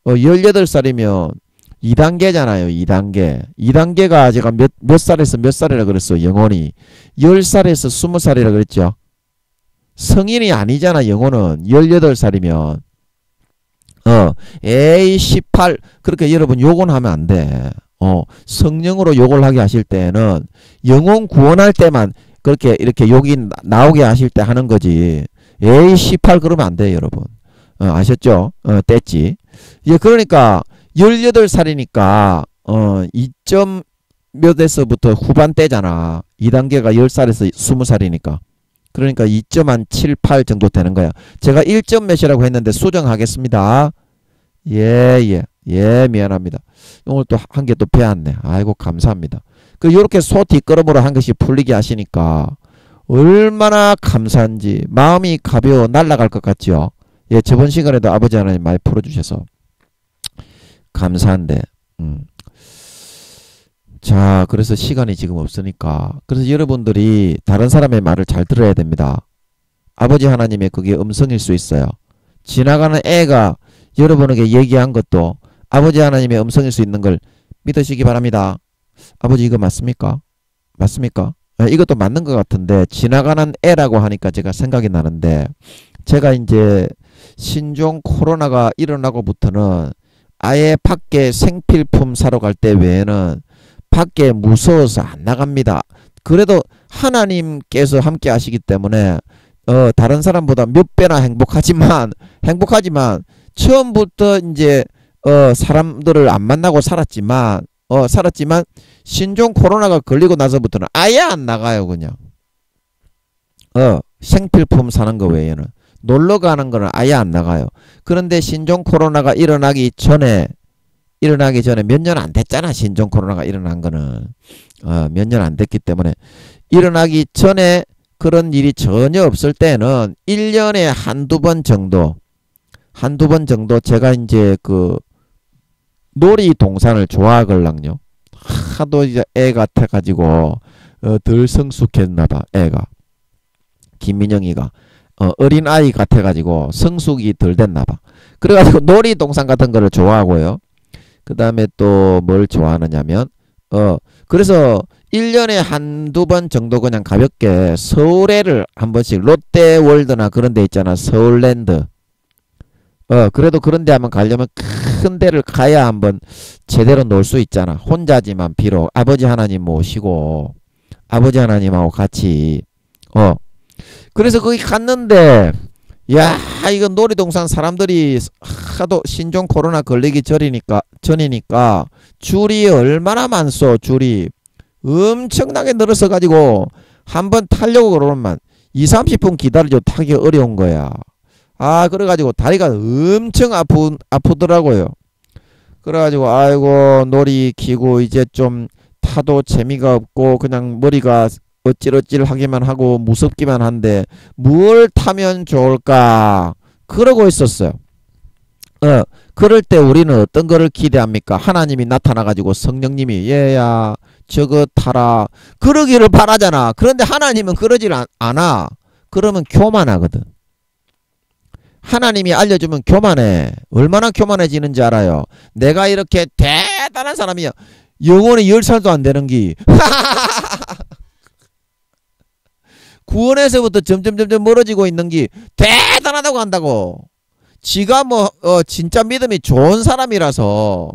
18살이면 2단계잖아요. 2단계. 2단계가 제가 몇 살에서 몇 살이라 그랬어. 영혼이. 10살에서 20살이라 그랬죠. 성인이 아니잖아. 영혼은. 18살이면. 에이 18 그렇게 여러분 욕은 하면 안 돼. 성령으로 욕을 하게 하실 때는 영혼 구원할 때만 그렇게 이렇게 욕이 나오게 하실 때 하는 거지. 에이 18 그러면 안 돼, 여러분. 아셨죠? 뗐지. 예, 그러니까 18살이니까 2점 몇에서부터 후반대잖아. 2단계가 10살에서 20살이니까. 그러니까 2.78 정도 되는 거야. 제가 1점 몇이라고 했는데 수정하겠습니다. 예, 미안합니다. 오늘 또 한 개 또 배웠네. 아이고, 감사합니다. 요렇게 소 뒷걸음으로 한 것이 풀리게 하시니까 얼마나 감사한지 마음이 가벼워 날아갈 것 같죠. 예, 저번 시간에도 아버지 하나님 많이 풀어주셔서 감사한데. 자, 그래서 시간이 지금 없으니까. 그래서 여러분들이 다른 사람의 말을 잘 들어야 됩니다. 아버지 하나님의 그게 음성일 수 있어요. 지나가는 애가 여러분에게 얘기한 것도 아버지 하나님의 음성일 수 있는 걸 믿으시기 바랍니다. 아버지 이거 맞습니까? 맞습니까? 이것도 맞는 것 같은데 지나가는 애라고 하니까 제가 생각이 나는데 제가 이제 신종 코로나가 일어나고부터는 아예 밖에 생필품 사러 갈 때 외에는 밖에 무서워서 안 나갑니다. 그래도 하나님께서 함께 하시기 때문에 다른 사람보다 몇 배나 행복하지만 처음부터 이제 사람들을 안 만나고 살았지만 신종 코로나가 걸리고 나서부터는 아예 안 나가요. 그냥 생필품 사는 거 외에는 놀러 가는 거는 아예 안 나가요. 그런데 신종 코로나가 일어나기 전에 몇 년 안 됐잖아. 신종 코로나가 일어난 거는 몇 년 안 됐기 때문에 일어나기 전에 그런 일이 전혀 없을 때는 1년에 한두 번 정도 제가 이제 그 놀이동산을 좋아하걸랑요. 하도 이제 애 같아가지고 덜 성숙했나봐. 애가 김민영이가 어린아이 같아가지고 성숙이 덜 됐나봐. 그래가지고 놀이동산 같은 거를 좋아하고요. 그 다음에 또 뭘 좋아하느냐면 그래서 1년에 한두 번 정도 그냥 가볍게 서울에를 한 번씩 롯데월드나 그런 데 있잖아. 서울랜드. 그래도 그런 데 한번 가려면 큰 데를 가야 한번 제대로 놀 수 있잖아. 혼자지만 비록 아버지 하나님 모시고 아버지 하나님하고 같이 그래서 거기 갔는데 야, 이거 놀이동산 사람들이 하도 신종 코로나 걸리기 전이니까 줄이 얼마나 많소. 줄이 엄청나게 늘어서 가지고 한번 타려고 그러면 2~30분 기다려도 타기 어려운 거야. 그래가지고 다리가 엄청 아프더라고요. 그래가지고 아이고 놀이 기구 이제 좀 타도 재미가 없고 그냥 머리가 어찔어찔 하기만 하고 무섭기만 한데 뭘 타면 좋을까 그러고 있었어요. 그럴 때 우리는 어떤 거를 기대합니까? 하나님이 나타나가지고 성령님이 얘야 저거 타라 그러기를 바라잖아. 그런데 하나님은 그러질 않아. 그러면 교만하거든. 하나님이 알려주면 교만해. 얼마나 교만해지는지 알아요? 내가 이렇게 대단한 사람이야. 영혼이 10살도 안 되는 기 구원에서부터 점점 멀어지고 있는 게 대단하다고 한다고. 지가 진짜 믿음이 좋은 사람이라서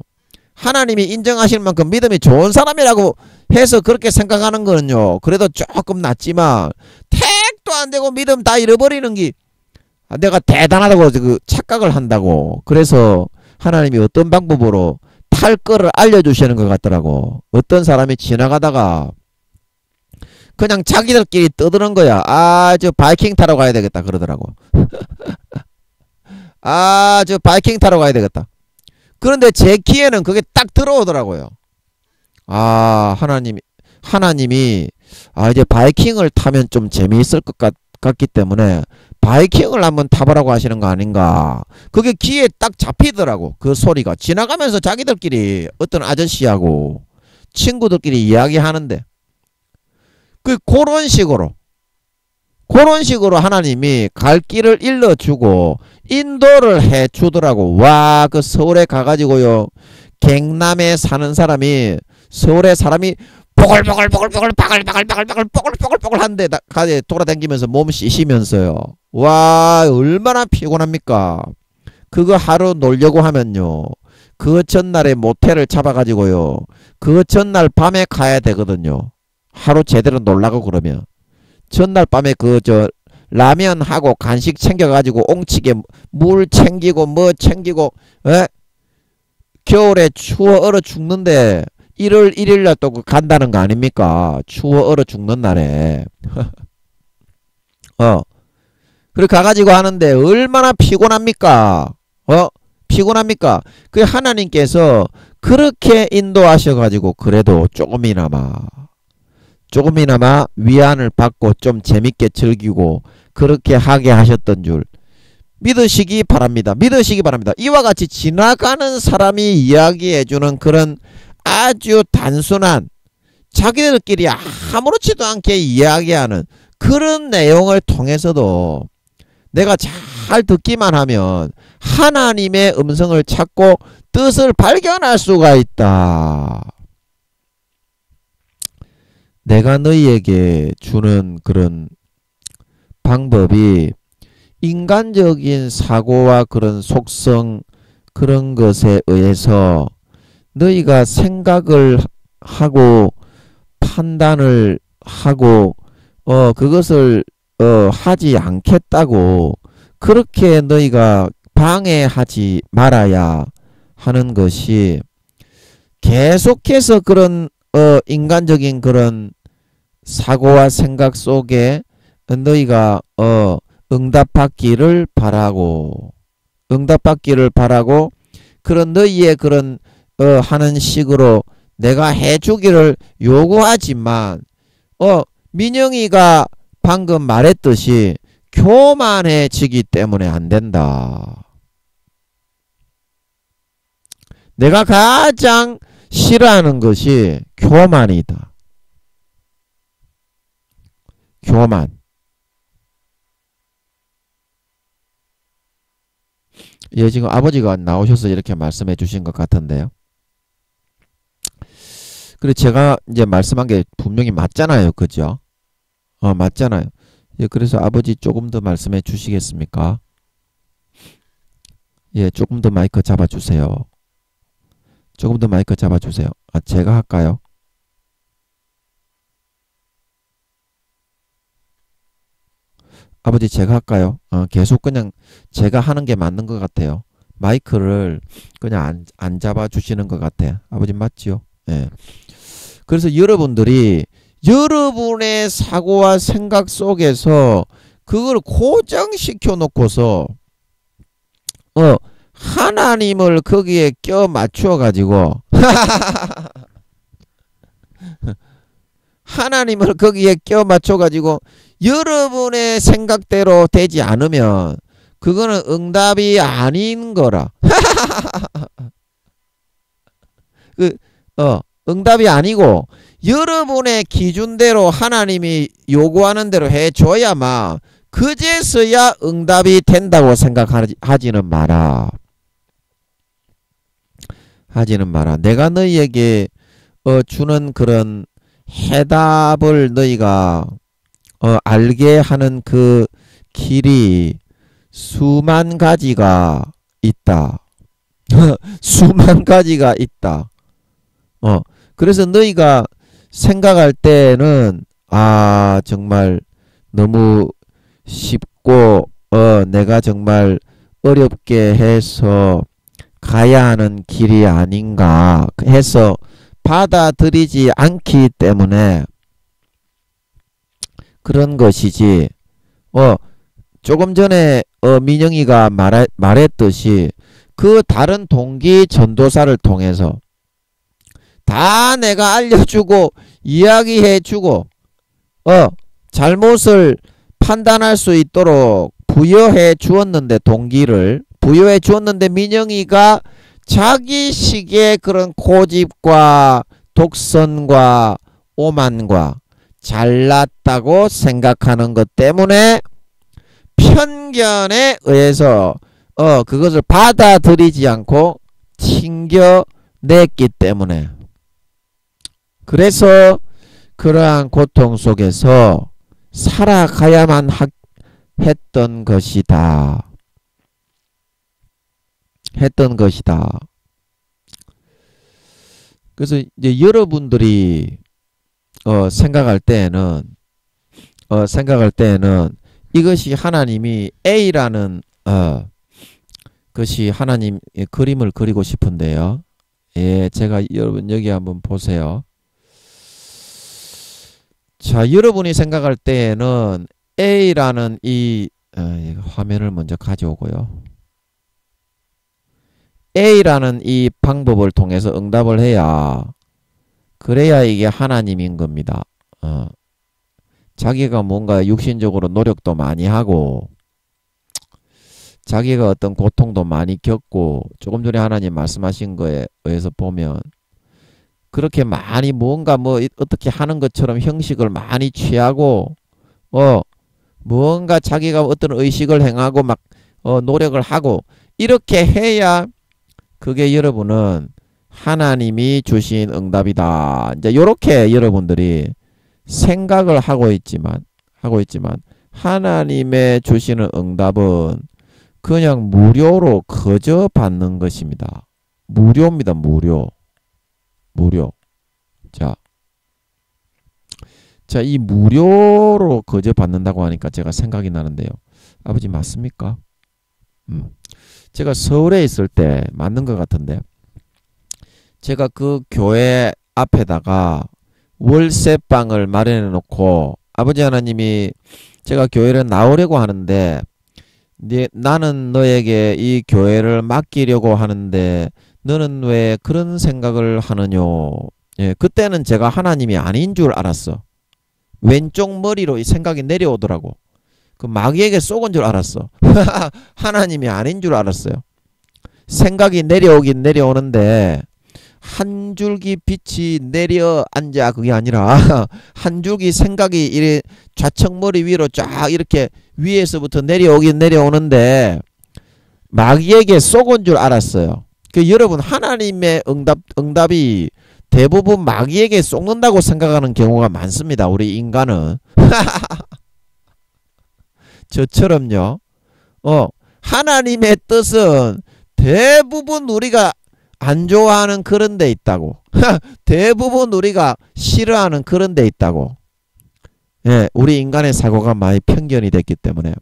하나님이 인정하실 만큼 믿음이 좋은 사람이라고 해서 그렇게 생각하는 거는요. 그래도 조금 낫지만 택도 안 되고 믿음 다 잃어버리는 게 내가 대단하다고 그 착각을 한다고. 그래서 하나님이 어떤 방법으로 탈 거를 알려주시는 것 같더라고. 어떤 사람이 지나가다가 그냥 자기들끼리 떠드는 거야. 아, 저 바이킹 타러 가야 되겠다 그러더라고. 아, 저 바이킹 타러 가야 되겠다. 그런데 제 귀에는 그게 딱 들어오더라고요. 아, 하나님이 이제 바이킹을 타면 좀 재미있을 것 같기 때문에 바이킹을 한번 타보라고 하시는 거 아닌가. 그게 귀에 딱 잡히더라고. 그 소리가 지나가면서 자기들끼리 어떤 아저씨하고 친구들끼리 이야기하는데 그런 식으로 하나님이 갈 길을 일러주고 인도를 해주더라고. 와, 그 서울에 가가지고요, 경남에 사는 사람이 서울에 사람이 보글보글보글보글 바글바글바글바글 한데 가게 돌아다니면서 몸 씻으면서요. 와, 얼마나 피곤합니까? 그거 하루 놀려고 하면요, 그 전날에 모텔을 잡아가지고요, 그 전날 밤에 가야 되거든요. 하루 제대로 놀라고 그러면 전날 밤에 라면하고 간식 챙겨가지고 옹치게 물 챙기고 뭐 챙기고, 에? 겨울에 추워 얼어 죽는데 1월 1일날 또 간다는 거 아닙니까? 추워 얼어 죽는 날에. 그래 가가지고 하는데 얼마나 피곤합니까? 피곤합니까? 그 하나님께서 그렇게 인도하셔가지고 그래도 조금이나마 위안을 받고 좀 재밌게 즐기고 그렇게 하게 하셨던 줄 믿으시기 바랍니다. 이와 같이 지나가는 사람이 이야기해주는 그런 아주 단순한, 자기들끼리 아무렇지도 않게 이야기하는 그런 내용을 통해서도 내가 잘 듣기만 하면 하나님의 음성을 찾고 뜻을 발견할 수가 있다. 내가 너희에게 주는 그런 방법이 인간적인 사고와 그런 속성, 그런 것에 의해서 너희가 생각을 하고 판단을 하고 그것을 하지 않겠다고 그렇게 너희가 방해하지 말아야 하는 것이, 계속해서 그런 인간적인 그런 사고와 생각 속에 너희가 응답받기를 바라고 그런 너희의 그런 하는 식으로 내가 해주기를 요구하지만 민영이가 방금 말했듯이 교만해지기 때문에 안 된다. 내가 가장 싫어하는 것이 교만이다. 교만. 예, 지금 아버지가 나오셔서 이렇게 말씀해 주신 것 같은데요. 그리고 제가 이제 말씀한 게 분명히 맞잖아요. 그죠? 맞잖아요. 예, 그래서 아버지 조금 더 말씀해 주시겠습니까? 예, 조금 더 마이크 잡아주세요. 제가 할까요? 아버지 제가 할까요? 계속 그냥 제가 하는 게 맞는 것 같아요. 마이크를 그냥 안 잡아주시는 것 같아요. 아버지 맞지요? 예. 그래서 여러분들이 여러분의 사고와 생각 속에서 그걸 고정시켜 놓고서 하나님을 거기에 껴 맞춰 가지고 하나님을 거기에 껴 맞춰 가지고 여러분의 생각대로 되지 않으면 그거는 응답이 아닌 거라. 응답이 아니고 여러분의 기준대로 하나님이 요구하는 대로 해줘야만 그제서야 응답이 된다고 생각하지는 마라. 내가 너희에게 주는 그런 해답을 너희가 알게 하는 그 길이 수만 가지가 있다. 수만 가지가 있다. 그래서 너희가 생각할 때는 정말 너무 쉽고 내가 정말 어렵게 해서 가야 하는 길이 아닌가 해서 받아들이지 않기 때문에 그런 것이지. 조금 전에 민영이가 말했듯이 그 다른 동기 전도사를 통해서 다 내가 알려주고 이야기해주고 잘못을 판단할 수 있도록 부여해 주었는데, 동기를 부여해 주었는데 민영이가 자기식의 그런 고집과 독선과 오만과 잘났다고 생각하는 것 때문에 편견에 의해서 그것을 받아들이지 않고 튕겨냈기 때문에, 그래서 그러한 고통 속에서 살아가야만 했던 것이다. 그래서 이제 여러분들이 생각할 때에는 이것이 하나님이 A라는 것이 하나님 그림을 그리고 싶은데요. 예, 제가 여러분 여기 한번 보세요. 자, 여러분이 생각할 때에는 A라는 이 화면을 먼저 가져오고요. A라는 이 방법을 통해서 응답을 해야, 그래야 이게 하나님인 겁니다. 자기가 뭔가 육신적으로 노력도 많이 하고 자기가 어떤 고통도 많이 겪고, 조금 전에 하나님 말씀하신 거에 의해서 보면 그렇게 많이 뭔가 어떻게 하는 것처럼 형식을 많이 취하고 뭔가 자기가 어떤 의식을 행하고 막 노력을 하고 이렇게 해야 그게 여러분은 하나님이 주신 응답이다. 이제 요렇게 여러분들이 생각을 하고 있지만 하나님의 주시는 응답은 그냥 무료로 거저 받는 것입니다. 무료입니다. 무료. 자, 이 무료로 거저 받는다고 하니까 제가 생각이 나는데요. 아버지 맞습니까? 제가 서울에 있을 때 맞는 것 같은데, 제가 그 교회 앞에다가 월세방을 마련해 놓고 아버지 하나님이 제가 교회를 나오려고 하는데, 나는 너에게 이 교회를 맡기려고 하는데 너는 왜 그런 생각을 하느뇨. 예, 그때는 제가 하나님이 아닌 줄 알았어. 왼쪽 머리로 이 생각이 내려오더라고. 그 마귀에게 쏘은 줄 알았어. 하나님이 아닌 줄 알았어요. 생각이 내려오긴 내려오는데 한 줄기 빛이 내려앉아, 그게 아니라 한 줄기 생각이 이래 좌측 머리 위로 쫙 이렇게 위에서부터 내려오긴 내려오는데 마귀에게 쏘은 줄 알았어요. 그 여러분, 하나님의 응답이 대부분 마귀에게 쏘는다고 생각하는 경우가 많습니다. 우리 인간은. 저처럼요. 하나님의 뜻은 대부분 우리가 안 좋아하는 그런 데 있다고. 대부분 우리가 싫어하는 그런 데 있다고. 예, 우리 인간의 사고가 많이 편견이 됐기 때문에.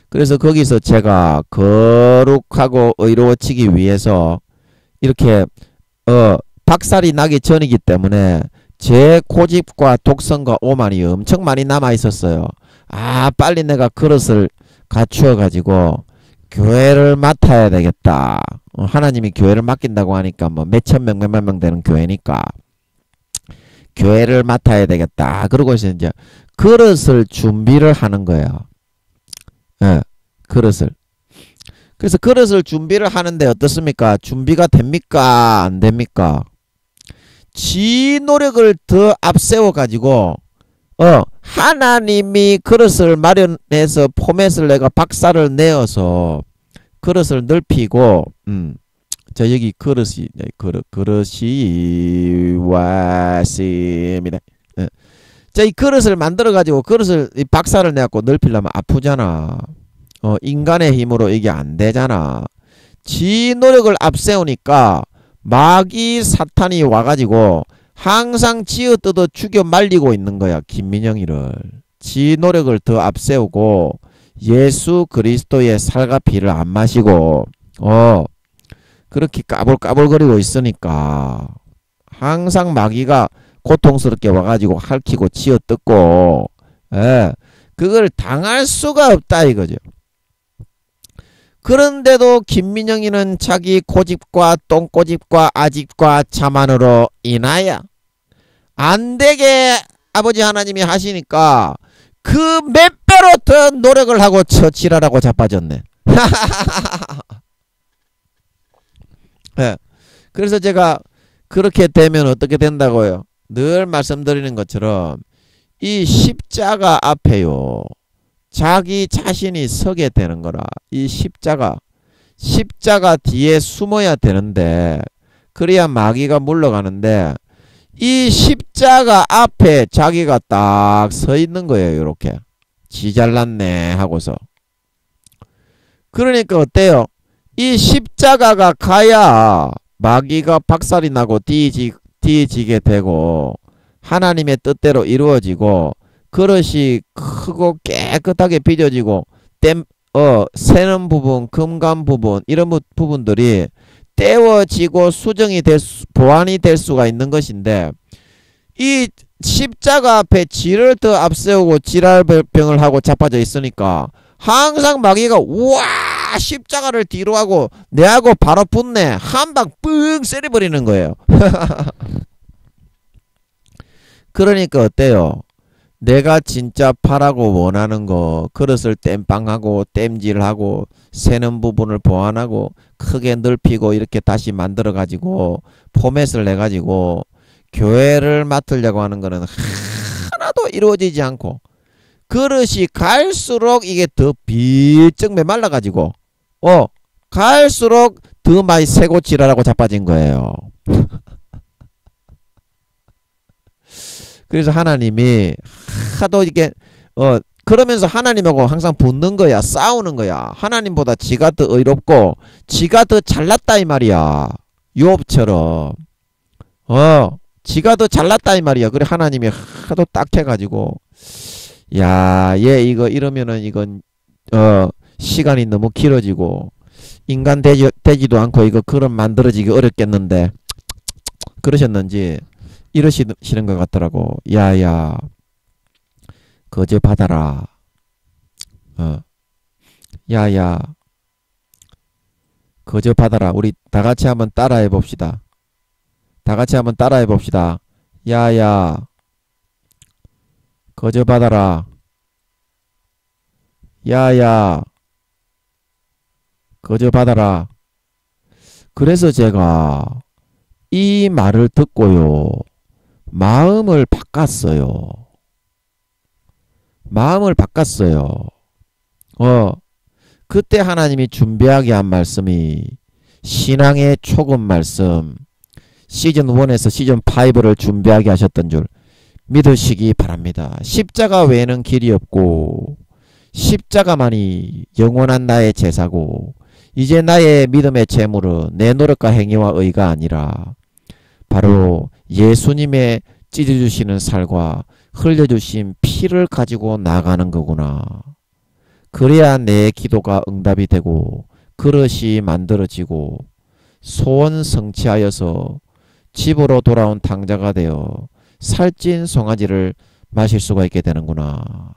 그래서 거기서 제가 거룩하고 의로워지기 위해서 이렇게 박살이 나기 전이기 때문에 제 고집과 독선과 오만이 엄청 많이 남아 있었어요. 빨리 내가 그릇을 갖추어 가지고 교회를 맡아야 되겠다. 하나님이 교회를 맡긴다고 하니까 뭐 몇천 명 몇만 명 되는 교회니까 교회를 맡아야 되겠다. 그러고 이제 그릇을 준비를 하는 거예요. 예, 그릇을. 그래서 그릇을 준비를 하는데 어떻습니까? 준비가 됩니까? 안 됩니까? 지 노력을 더 앞세워 가지고 하나님이 그릇을 마련해서 포맷을 내가 박살을 내어서 그릇을 넓히고 자, 여기 그릇이 왔습니다. 자, 이 그릇을 만들어 가지고 그릇을 이 박살을 내갖고 넓히려면 아프잖아. 인간의 힘으로 이게 안 되잖아. 지 노력을 앞세우니까 마귀 사탄이 와가지고 항상 지어 뜯어 죽여 말리고 있는 거야. 김민영이를. 지 노력을 더 앞세우고 예수 그리스도의 살과 피를 안 마시고 그렇게 까불까불거리고 있으니까 항상 마귀가 고통스럽게 와가지고 핥히고 치어뜯고 그걸 당할 수가 없다 이거죠. 그런데도 김민영이는 자기 고집과 똥고집과 아집과 자만으로 인하여 안되게 아버지 하나님이 하시니까 그 몇 배로 더 노력을 하고 처치라라고 자빠졌네. 네. 그래서 제가 그렇게 되면 어떻게 된다고요? 늘 말씀드리는 것처럼 이 십자가 앞에요, 자기 자신이 서게 되는 거라. 이 십자가 뒤에 숨어야 되는데, 그래야 마귀가 물러가는데, 이 십자가 앞에 자기가 딱 서 있는 거예요. 이렇게 지 잘났네 하고서. 그러니까 어때요? 이 십자가가 가야 마귀가 박살이 나고 뒤지게 되고 하나님의 뜻대로 이루어지고 그릇이 크고 깨끗하게 빚어지고 새는 부분, 금간 부분 이런 부분들이 떼워지고 수정이 보완이 될 수가 있는 것인데, 이 십자가 앞에 지를 더 앞세우고 지랄병을 하고 자빠져 있으니까 항상 마귀가 우와 십자가를 뒤로 하고 내하고 바로 붙네 한 방 뻥 세려버리는 거예요. 그러니까 어때요? 내가 진짜 바라고 원하는 거, 그릇을 땜빵하고 땜질하고 새는 부분을 보완하고 크게 넓히고 이렇게 다시 만들어 가지고 포맷을 내 가지고 교회를 맡으려고 하는 거는 하나도 이루어지지 않고, 그릇이 갈수록 이게 더 비쩍 메말라 가지고 갈수록 더 많이 새고 지랄하고 자빠진 거예요. 그래서 하나님이 하도 이게 그러면서 하나님하고 항상 붙는 거야. 싸우는 거야. 하나님보다 지가 더 의롭고 지가 더 잘났다 이 말이야. 요업처럼 지가 더 잘났다 이 말이야. 그래 하나님이 하도 딱 해가지고 야, 얘 이거 이러면은 이건 시간이 너무 길어지고 인간 되지도 않고 이거 그럼 만들어지기 어렵겠는데 그러셨는지 이러시는 것 같더라고. 야야 거저 받아라. 야야 거저 받아라. 우리 다같이 한번 따라해 봅시다. 다같이 한번 따라해 봅시다. 야야 거저 받아라. 야야 거저 받아라. 그래서 제가 이 말을 듣고요, 마음을 바꿨어요. 마음을 바꿨어요. 그때 하나님이 준비하게 한 말씀이 신앙의 초급 말씀, 시즌 1에서 시즌 5를 준비하게 하셨던 줄 믿으시기 바랍니다. 십자가 외에는 길이 없고 십자가만이 영원한 나의 제사고, 이제 나의 믿음의 재물은 내 노력과 행위와 의가 아니라 바로 예수님의 찢어주시는 살과 흘려주신 피를 가지고 나가는 거구나. 그래야 내 기도가 응답이 되고 그릇이 만들어지고 소원 성취하여서 집으로 돌아온 탕자가 되어 살찐 송아지를 마실 수가 있게 되는구나.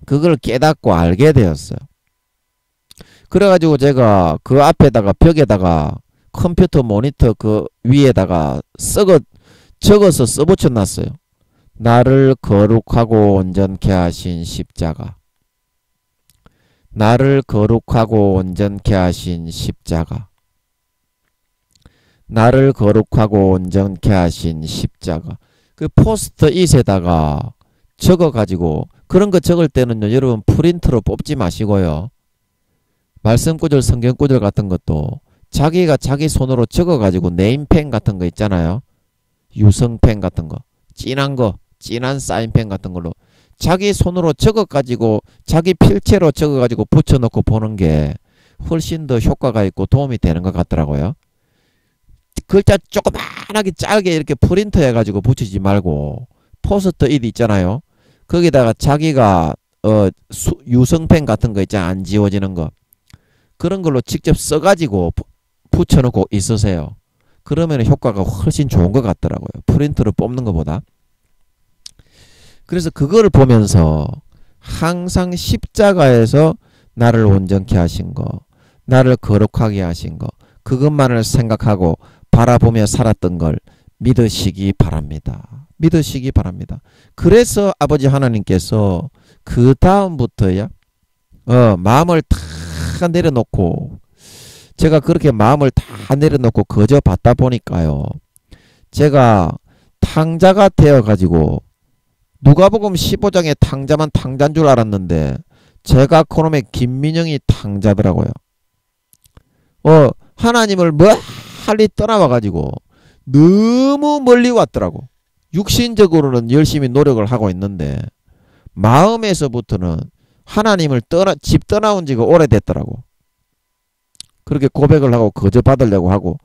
그걸 깨닫고 알게 되었어요. 그래가지고 제가 그 앞에다가 벽에다가 컴퓨터 모니터 그 위에다가 적어서 써붙여 놨어요. 나를 거룩하고 온전케 하신 십자가. 나를 거룩하고 온전케 하신 십자가. 나를 거룩하고 온전케 하신 십자가. 그 포스트잇에다가 적어가지고, 그런 거 적을 때는요, 여러분 프린트로 뽑지 마시고요, 말씀구절, 성경구절 같은 것도 자기가 자기 손으로 적어가지고 네임펜 같은 거 있잖아요. 유성펜 같은 거, 진한 사인펜 같은 걸로 자기 손으로 적어가지고 자기 필체로 적어가지고 붙여놓고 보는 게 훨씬 더 효과가 있고 도움이 되는 것 같더라고요. 글자 조그만하게 짧게 이렇게 프린트 해가지고 붙이지 말고 포스트잇 있잖아요. 거기다가 자기가 유성펜 같은 거 있잖아. 안 지워지는 거. 그런 걸로 직접 써가지고 붙여놓고 있으세요. 그러면 효과가 훨씬 좋은 것 같더라고요. 프린트로 뽑는 것보다. 그래서 그거를 보면서 항상 십자가에서 나를 온전케 하신 거, 나를 거룩하게 하신 거, 그것만을 생각하고 바라보며 살았던 걸 믿으시기 바랍니다. 믿으시기 바랍니다. 그래서 아버지 하나님께서 그 다음부터야 마음을 다 내려놓고, 제가 그렇게 마음을 다 내려놓고 거저 받다 보니까요, 제가 탕자가 되어가지고 누가복음 15장에 탕자만 탕자인 줄 알았는데 제가 그놈의 김민영이 탕자더라고요. 하나님을 멀리 떠나와가지고 너무 멀리 왔더라고. 육신적으로는 열심히 노력을 하고 있는데 마음에서부터는 하나님을 집 떠나온 지가 오래됐더라고. 그렇게 고백을 하고 거저 받으려고 하고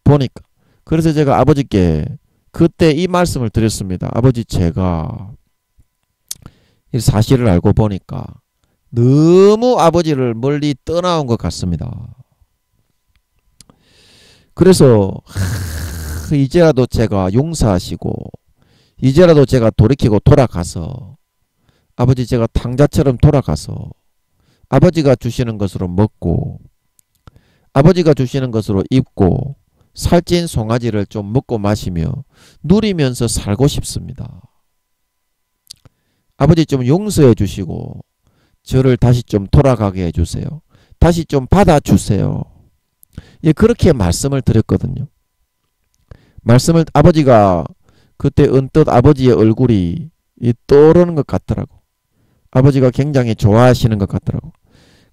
보니까. 그래서 제가 아버지께 그때 이 말씀을 드렸습니다. 아버지, 제가 이 사실을 알고 보니까 너무 아버지를 멀리 떠나온 것 같습니다. 그래서 이제라도 제가 용서하시고, 이제라도 제가 돌이키고 돌아가서, 아버지, 제가 탕자처럼 돌아가서 아버지가 주시는 것으로 먹고 아버지가 주시는 것으로 입고 살찐 송아지를 좀 먹고 마시며 누리면서 살고 싶습니다. 아버지, 좀 용서해 주시고 저를 다시 좀 돌아가게 해주세요. 다시 좀 받아주세요. 예, 그렇게 말씀을 드렸거든요. 말씀을 아버지가 그때 언뜻 아버지의 얼굴이 떠오르는 것 같더라고. 아버지가 굉장히 좋아하시는 것 같더라고.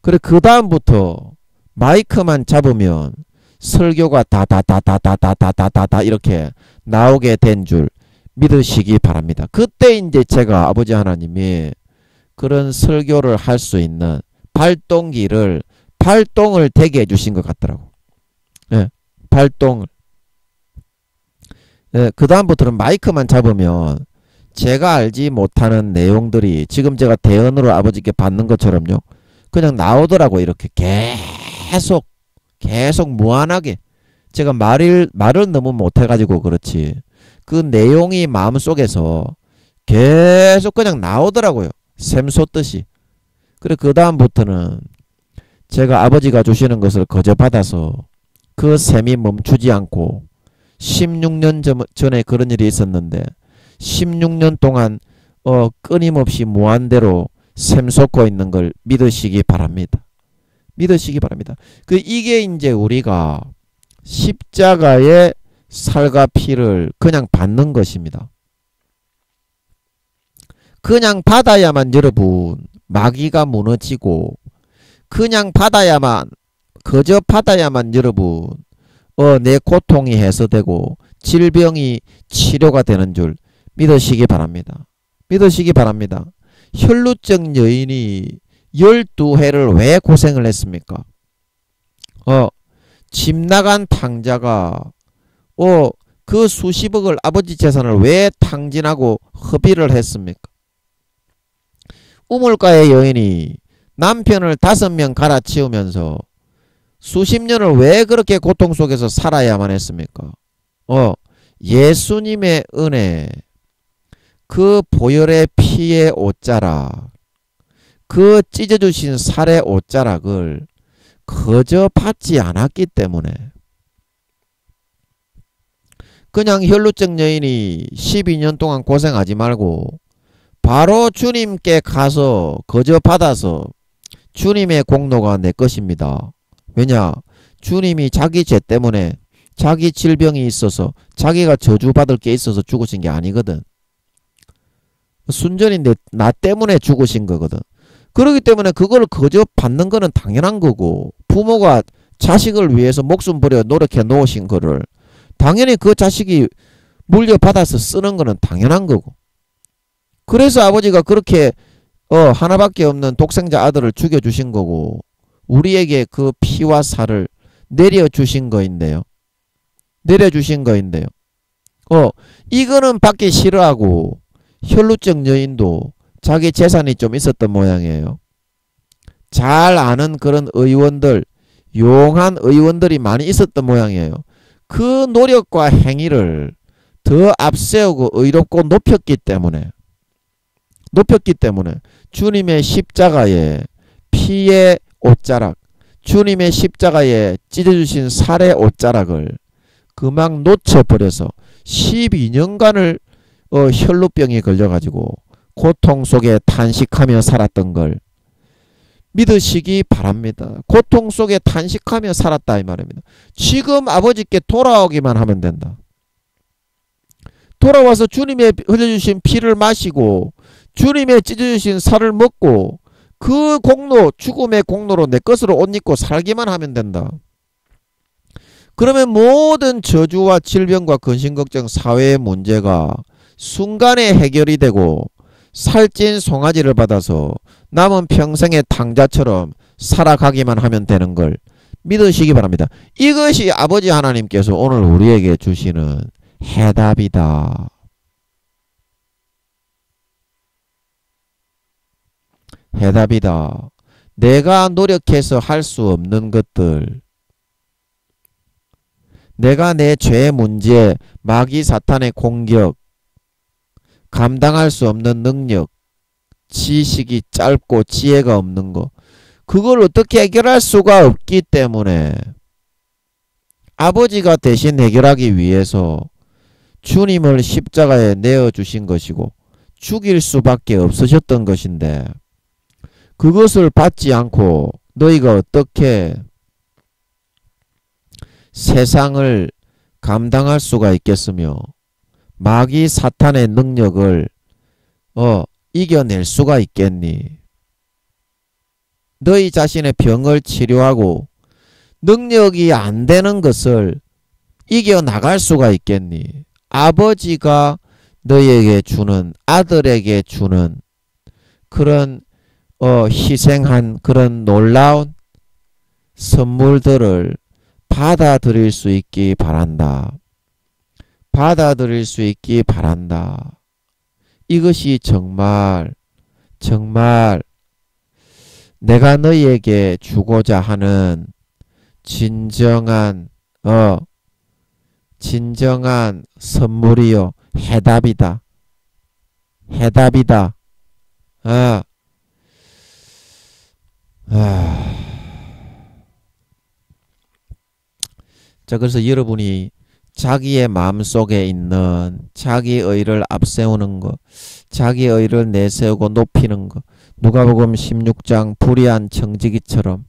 그래, 그 다음부터 마이크만 잡으면 설교가 다다다다다다다다다 이렇게 나오게 된 줄 믿으시기 바랍니다. 그때 이제 제가 아버지 하나님이 그런 설교를 할 수 있는 발동기를, 발동을 되게 해주신 것 같더라고. 예, 발동을. 예, 그 다음부터는 마이크만 잡으면 제가 알지 못하는 내용들이 지금 제가 대언으로 아버지께 받는 것처럼요, 그냥 나오더라고. 이렇게 계속 무한하게. 제가 말을 너무 못해가지고 그렇지, 그 내용이 마음속에서 계속 그냥 나오더라고요. 샘솟듯이. 그래, 그 다음부터는 제가 아버지가 주시는 것을 거저 받아서 그 샘이 멈추지 않고 16년 전에 그런 일이 있었는데 16년 동안 끊임없이 무한대로 샘솟고 있는 걸 믿으시기 바랍니다. 믿으시기 바랍니다. 이게 이제 우리가 십자가의 살과 피를 그냥 받는 것입니다. 그냥 받아야만 여러분 마귀가 무너지고, 그냥 받아야만, 그저 받아야만 여러분 내 고통이 해소되고 질병이 치료가 되는 줄 믿으시기 바랍니다. 믿으시기 바랍니다. 혈루증 여인이 12회를 왜 고생을 했습니까? 집 나간 탕자가 그 수십억을, 아버지 재산을 왜 탕진하고 허비를 했습니까? 우물가의 여인이 남편을 5명 갈아치우면서 수십 년을 왜 그렇게 고통 속에서 살아야만 했습니까? 예수님의 은혜, 그 보혈의 피의 옷자락, 그 찢어주신 살의 옷자락을 그저 받지 않았기 때문에, 그냥 혈루증 여인이 12년 동안 고생하지 말고 바로 주님께 가서 그저 받아서 주님의 공로가 내 것입니다. 왜냐? 주님이 자기 죄 때문에, 자기 질병이 있어서, 자기가 저주받을 게 있어서 죽으신 게 아니거든. 순전히 나 때문에 죽으신 거거든. 그렇기 때문에 그걸 그저 받는 거는 당연한 거고, 부모가 자식을 위해서 목숨 버려 노력해 놓으신 거를 당연히 그 자식이 물려받아서 쓰는 거는 당연한 거고. 그래서 아버지가 그렇게 하나밖에 없는 독생자 아들을 죽여주신 거고, 우리에게 그 피와 살을 내려주신 거인데요. 내려주신 거인데요. 이거는 받기 싫어하고 혈루증 여인도 자기 재산이 좀 있었던 모양이에요. 잘 아는 그런 의원들, 용한 의원들이 많이 있었던 모양이에요. 그 노력과 행위를 더 앞세우고 의롭고 높였기 때문에 주님의 십자가에 피의 옷자락, 주님의 십자가에 찢어주신 살의 옷자락을 그만 놓쳐버려서 12년간을 혈루병에 걸려가지고 고통 속에 탄식하며 살았던 걸 믿으시기 바랍니다. 고통 속에 탄식하며 살았다 이 말입니다. 지금 아버지께 돌아오기만 하면 된다. 돌아와서 주님의 흘려주신 피를 마시고 주님의 찢어주신 살을 먹고 그 공로, 죽음의 공로로 내 것으로 옷 입고 살기만 하면 된다. 그러면 모든 저주와 질병과 근심걱정, 사회의 문제가 순간에 해결이 되고 살찐 송아지를 받아서 남은 평생의 탕자처럼 살아가기만 하면 되는 걸 믿으시기 바랍니다. 이것이 아버지 하나님께서 오늘 우리에게 주시는 해답이다. 해답이다. 내가 노력해서 할 수 없는 것들, 내가 내 죄 문제, 마귀 사탄의 공격, 감당할 수 없는 능력, 지식이 짧고 지혜가 없는 거, 그걸 어떻게 해결할 수가 없기 때문에 아버지가 대신 해결하기 위해서 주님을 십자가에 내어주신 것이고 죽일 수밖에 없으셨던 것인데, 그것을 받지 않고 너희가 어떻게 세상을 감당할 수가 있겠으며 마귀 사탄의 능력을 이겨낼 수가 있겠니? 너희 자신의 병을 치료하고 능력이 안 되는 것을 이겨나갈 수가 있겠니? 아버지가 너희에게 주는, 아들에게 주는 그런 희생한 그런 놀라운 선물들을 받아들일 수 있기 바란다. 받아들일 수 있기 바란다. 이것이 정말 내가 너희에게 주고자 하는 진정한 선물이요, 해답이다. 해답이다. 자, 그래서 여러분이 자기의 마음속에 있는 자기 의를 앞세우는 것, 자기 의를 내세우고 높이는 것, 누가복음 16장 불의한 청지기처럼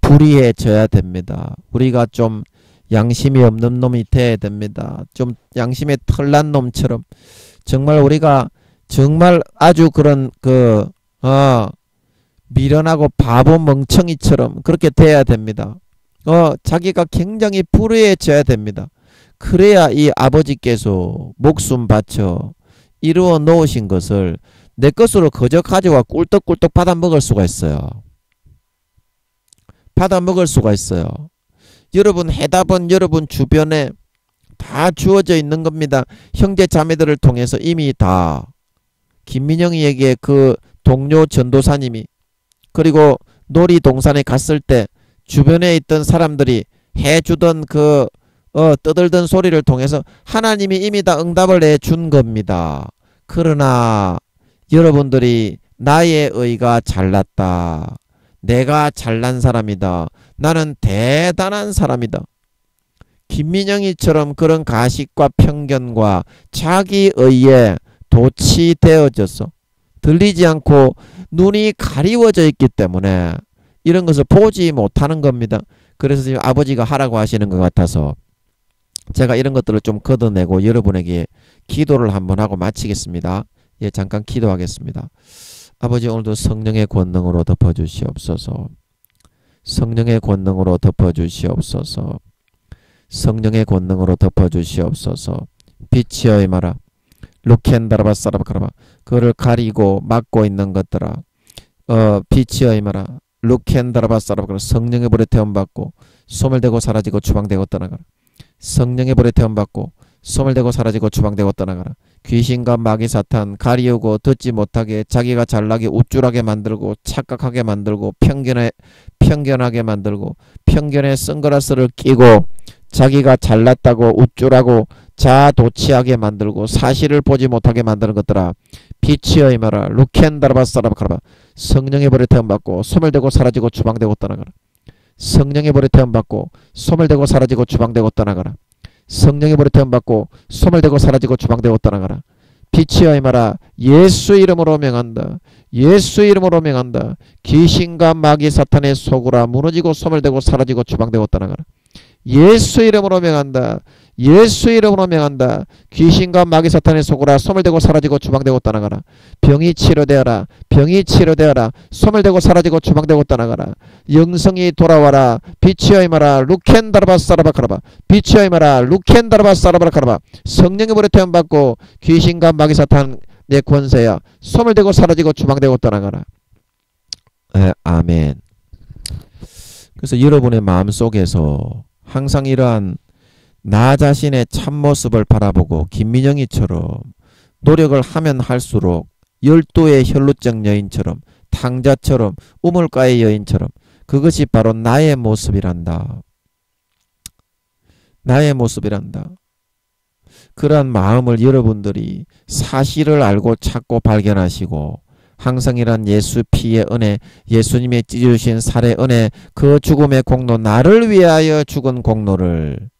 불의해져야 됩니다. 우리가 좀 양심이 없는 놈이 돼야 됩니다. 좀 양심에 털난 놈처럼 정말 우리가 정말 아주 그런 미련하고 바보 멍청이처럼 그렇게 돼야 됩니다. 자기가 굉장히 불의해져야 됩니다. 그래야 이 아버지께서 목숨 바쳐 이루어 놓으신 것을 내 것으로 거저 가져와 꿀떡꿀떡 받아 먹을 수가 있어요. 받아 먹을 수가 있어요. 여러분, 해답은 여러분 주변에 다 주어져 있는 겁니다. 형제 자매들을 통해서 이미 다 김민영이에게 그 동료 전도사님이, 그리고 놀이동산에 갔을 때 주변에 있던 사람들이 해주던 떠들던 소리를 통해서 하나님이 이미 다 응답을 내준 겁니다. 그러나 여러분들이 나의 의가 잘났다, 내가 잘난 사람이다, 나는 대단한 사람이다, 김민영이처럼 그런 가식과 편견과 자기의에 도취되어져서 들리지 않고 눈이 가리워져 있기 때문에 이런 것을 보지 못하는 겁니다. 그래서 지금 아버지가 하라고 하시는 것 같아서 제가 이런 것들을 좀 걷어내고 여러분에게 기도를 한번 하고 마치겠습니다. 예, 잠깐 기도하겠습니다. 아버지, 오늘도 성령의 권능으로 덮어주시옵소서. 성령의 권능으로 덮어주시옵소서. 성령의 권능으로 덮어주시옵소서. 빛이여 임하라. 루켄다라바사라바카라바. 그를 가리고 막고 있는 것들아, 빛이여 임하라. 루켄다라바사라바카라. 성령의 불에 태움받고 소멸되고 사라지고 추방되고 떠나가라. 성령의 불에 태움받고 소멸되고 사라지고 추방되고 떠나가라. 귀신과 마귀 사탄 가리우고 듣지 못하게 자기가 잘나게 우쭐하게 만들고 착각하게 만들고 편견하게 만들고 편견에 선글라스를 끼고 자기가 잘났다고 우쭐하고 자아도취하게 만들고 사실을 보지 못하게 만드는 것들아 빛이여 임하라. 루켄다라바사라바카라바. 성령의 불에 태움받고 소멸되고 사라지고 주방되고 떠나가라. 성령의 불에 태움받고 소멸되고 사라지고 주방되고 떠나가라. 성령의 불에 태움받고 소멸되고 사라지고 주방되고 떠나가라. 빛이여 임하라. 예수 이름으로 명한다. 예수 이름으로 명한다. 귀신과 마귀 사탄의 속으로 무너지고 소멸되고 사라지고 주방되고 떠나가라. 예수 이름으로 명한다. 예수 이름으로 명한다. 귀신과 마귀 사탄의 속으로 소멸되고 사라지고 주방되고 떠나가라. 병이 치료되어라. 병이 치료되어라. 소멸되고 사라지고 주방되고 떠나가라. 영성이 돌아와라. 빛이여 임하라. 루켄다라바사라바카라바. 빛이여 임하라. 루켄다라바사라바카라바. 성령의 불에 태움받고 귀신과 마귀 사탄 내 권세야 소멸되고 사라지고 주방되고 떠나가라. 아멘. 그래서 여러분의 마음속에서 항상 이러한 나 자신의 참모습을 바라보고 김민영이처럼 노력을 하면 할수록 열두의 혈루증 여인처럼 탕자처럼 우물가의 여인처럼 그것이 바로 나의 모습이란다. 나의 모습이란다. 그러한 마음을 여러분들이 사실을 알고 찾고 발견하시고 항상 이란 예수 피의 은혜, 예수님의 찢어주신 살의 은혜, 그 죽음의 공로, 나를 위하여 죽은 공로를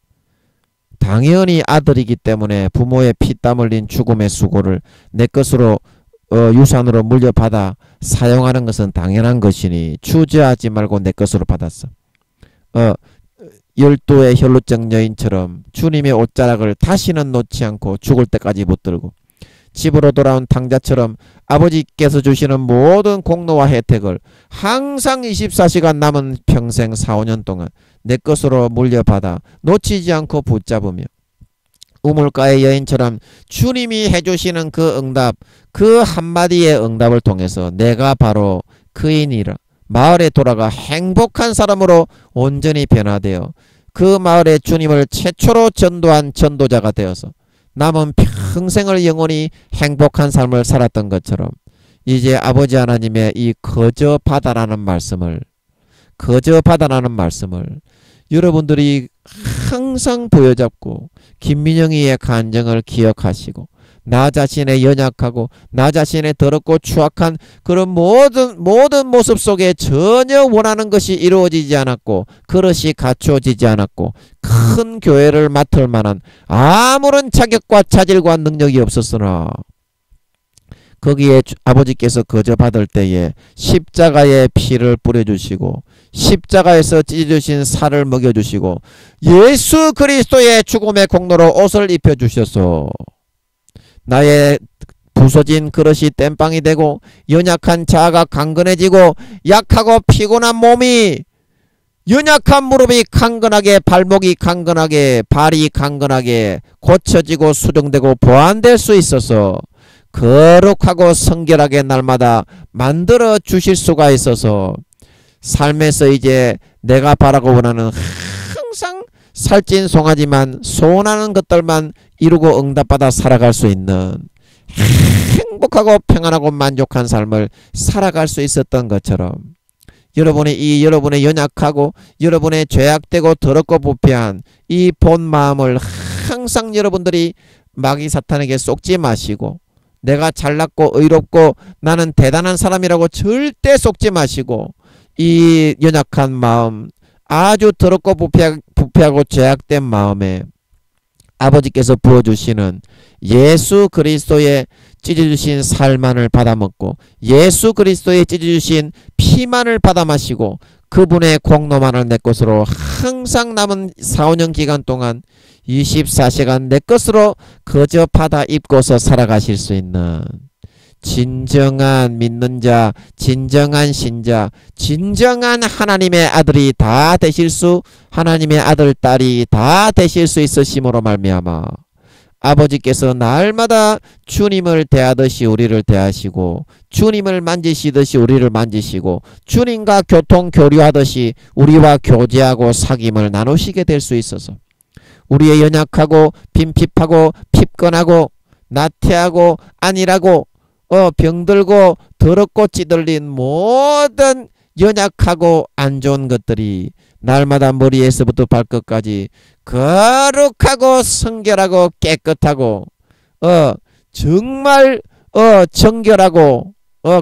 당연히 아들이기 때문에 부모의 피땀 흘린 죽음의 수고를 내 것으로 유산으로 물려받아 사용하는 것은 당연한 것이니 주저하지 말고 내 것으로 받았어. 열두의 혈루증 여인처럼 주님의 옷자락을 다시는 놓지 않고 죽을 때까지 붙들고 집으로 돌아온 탕자처럼 아버지께서 주시는 모든 공로와 혜택을 항상 24시간 남은 평생 4-5년 동안 내 것으로 물려받아 놓치지 않고 붙잡으며 우물가의 여인처럼 주님이 해주시는 그 응답, 그 한마디의 응답을 통해서 내가 바로 그인이라 마을에 돌아가 행복한 사람으로 온전히 변화되어 그 마을에 주님을 최초로 전도한 전도자가 되어서 남은 평생을 영원히 행복한 삶을 살았던 것처럼 이제 아버지 하나님의 이 거저받아라는 말씀을 여러분들이 항상 보여잡고 김민영이의 간증을 기억하시고 나 자신의 연약하고 나 자신의 더럽고 추악한 그런 모든 모습 속에 전혀 원하는 것이 이루어지지 않았고 그릇이 갖추어지지 않았고 큰 교회를 맡을 만한 아무런 자격과 차질과 능력이 없었으나 거기에 아버지께서 거저받을 때에 십자가의 피를 뿌려주시고 십자가에서 찢어주신 살을 먹여주시고 예수 그리스도의 죽음의 공로로 옷을 입혀주셔서 나의 부서진 그릇이 땜빵이 되고 연약한 자아가 강건해지고 약하고 피곤한 몸이 연약한 무릎이 강건하게 발목이 강건하게 발이 강건하게 고쳐지고 수정되고 보완될 수 있어서 거룩하고 성결하게 날마다 만들어 주실 수가 있어서 삶에서 이제 내가 바라고 원하는 항상 살찐 송아지만 소원하는 것들만 이루고 응답받아 살아갈 수 있는 행복하고 평안하고 만족한 삶을 살아갈 수 있었던 것처럼 여러분의 연약하고 여러분의 죄악되고 더럽고 부패한 이 본 마음을 항상 여러분들이 마귀 사탄에게 속지 마시고 내가 잘났고 의롭고 나는 대단한 사람이라고 절대 속지 마시고 이 연약한 마음 아주 더럽고 부패하고 죄악된 마음에 아버지께서 부어주시는 예수 그리스도의 찢어주신 살만을 받아먹고 예수 그리스도의 찢어주신 피만을 받아마시고 그분의 공로만을 내 것으로 항상 남은 4-5년 기간 동안 24시간 내 것으로 거저 받아 입고서 살아가실 수 있는 진정한 믿는 자, 진정한 신자, 진정한 하나님의 아들이 다 되실 수, 하나님의 아들, 딸이 다 되실 수 있으심으로 말미암아 아버지께서 날마다 주님을 대하듯이 우리를 대하시고 주님을 만지시듯이 우리를 만지시고 주님과 교통 교류하듯이 우리와 교제하고 사귐을 나누시게 될 수 있어서 우리의 연약하고 빈핍하고 핍건하고 나태하고 안일하고 병들고 더럽고 찌들린 모든 연약하고 안 좋은 것들이 날마다 머리에서부터 발끝까지 거룩하고 성결하고 깨끗하고 정말 정결하고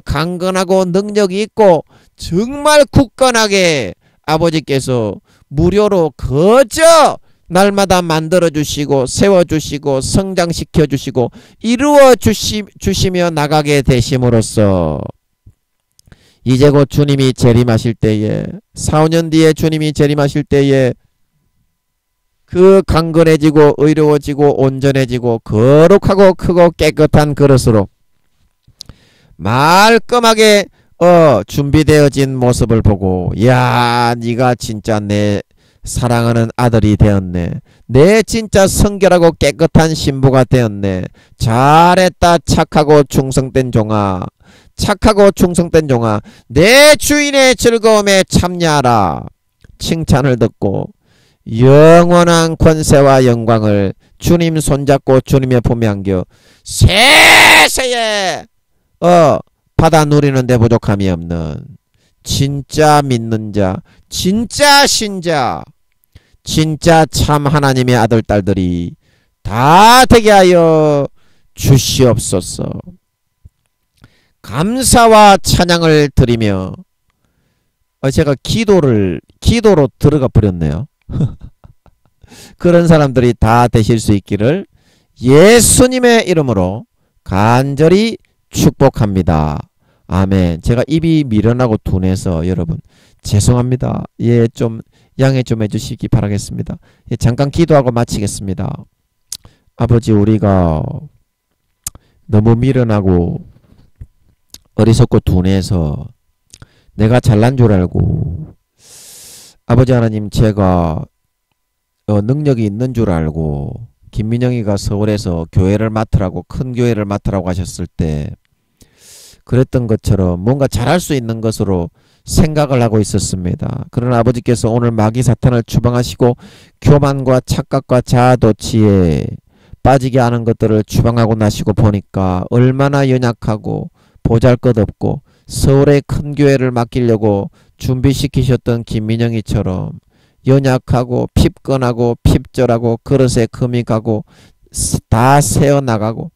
강건하고 능력이 있고 정말 굳건하게 아버지께서 무료로 거저 날마다 만들어주시고 세워주시고 성장시켜주시고 이루어주시며 나가게 되심으로써 이제 곧 주님이 재림하실 때에 4, 5년 뒤에 주님이 재림하실 때에 그 강건해지고 의로워지고 온전해지고 거룩하고 크고 깨끗한 그릇으로 말끔하게 준비되어진 모습을 보고 야 네가 진짜 내 사랑하는 아들이 되었네. 내 진짜 성결하고 깨끗한 신부가 되었네. 잘했다 착하고 충성된 종아. 착하고 충성된 종아. 내 주인의 즐거움에 참여하라. 칭찬을 듣고 영원한 권세와 영광을 주님 손잡고 주님의 품에 안겨 세세에 받아 누리는 데 부족함이 없는 진짜 믿는 자, 진짜 신자, 진짜 참 하나님의 아들 딸들이 다 되게 하여 주시옵소서. 감사와 찬양을 드리며 제가 기도로 들어가 버렸네요. 그런 사람들이 다 되실 수 있기를 예수님의 이름으로 간절히 축복합니다. 아멘. 제가 입이 미련하고 둔해서 여러분 죄송합니다. 예, 좀 양해 좀 해주시기 바라겠습니다. 예, 잠깐 기도하고 마치겠습니다. 아버지, 우리가 너무 미련하고 어리석고 둔해서 내가 잘난 줄 알고 아버지 하나님, 제가 능력이 있는 줄 알고 김민영이가 서울에서 교회를 맡으라고, 큰 교회를 맡으라고 하셨을 때 그랬던 것처럼 뭔가 잘할 수 있는 것으로 생각을 하고 있었습니다. 그러나 아버지께서 오늘 마귀 사탄을 추방하시고 교만과 착각과 자아도취에 빠지게 하는 것들을 추방하고 나시고 보니까 얼마나 연약하고 보잘것없고 서울의 큰 교회를 맡기려고 준비시키셨던 김민영이처럼 연약하고 핍건하고 핍절하고 그릇에 금이 가고 다 새어나가고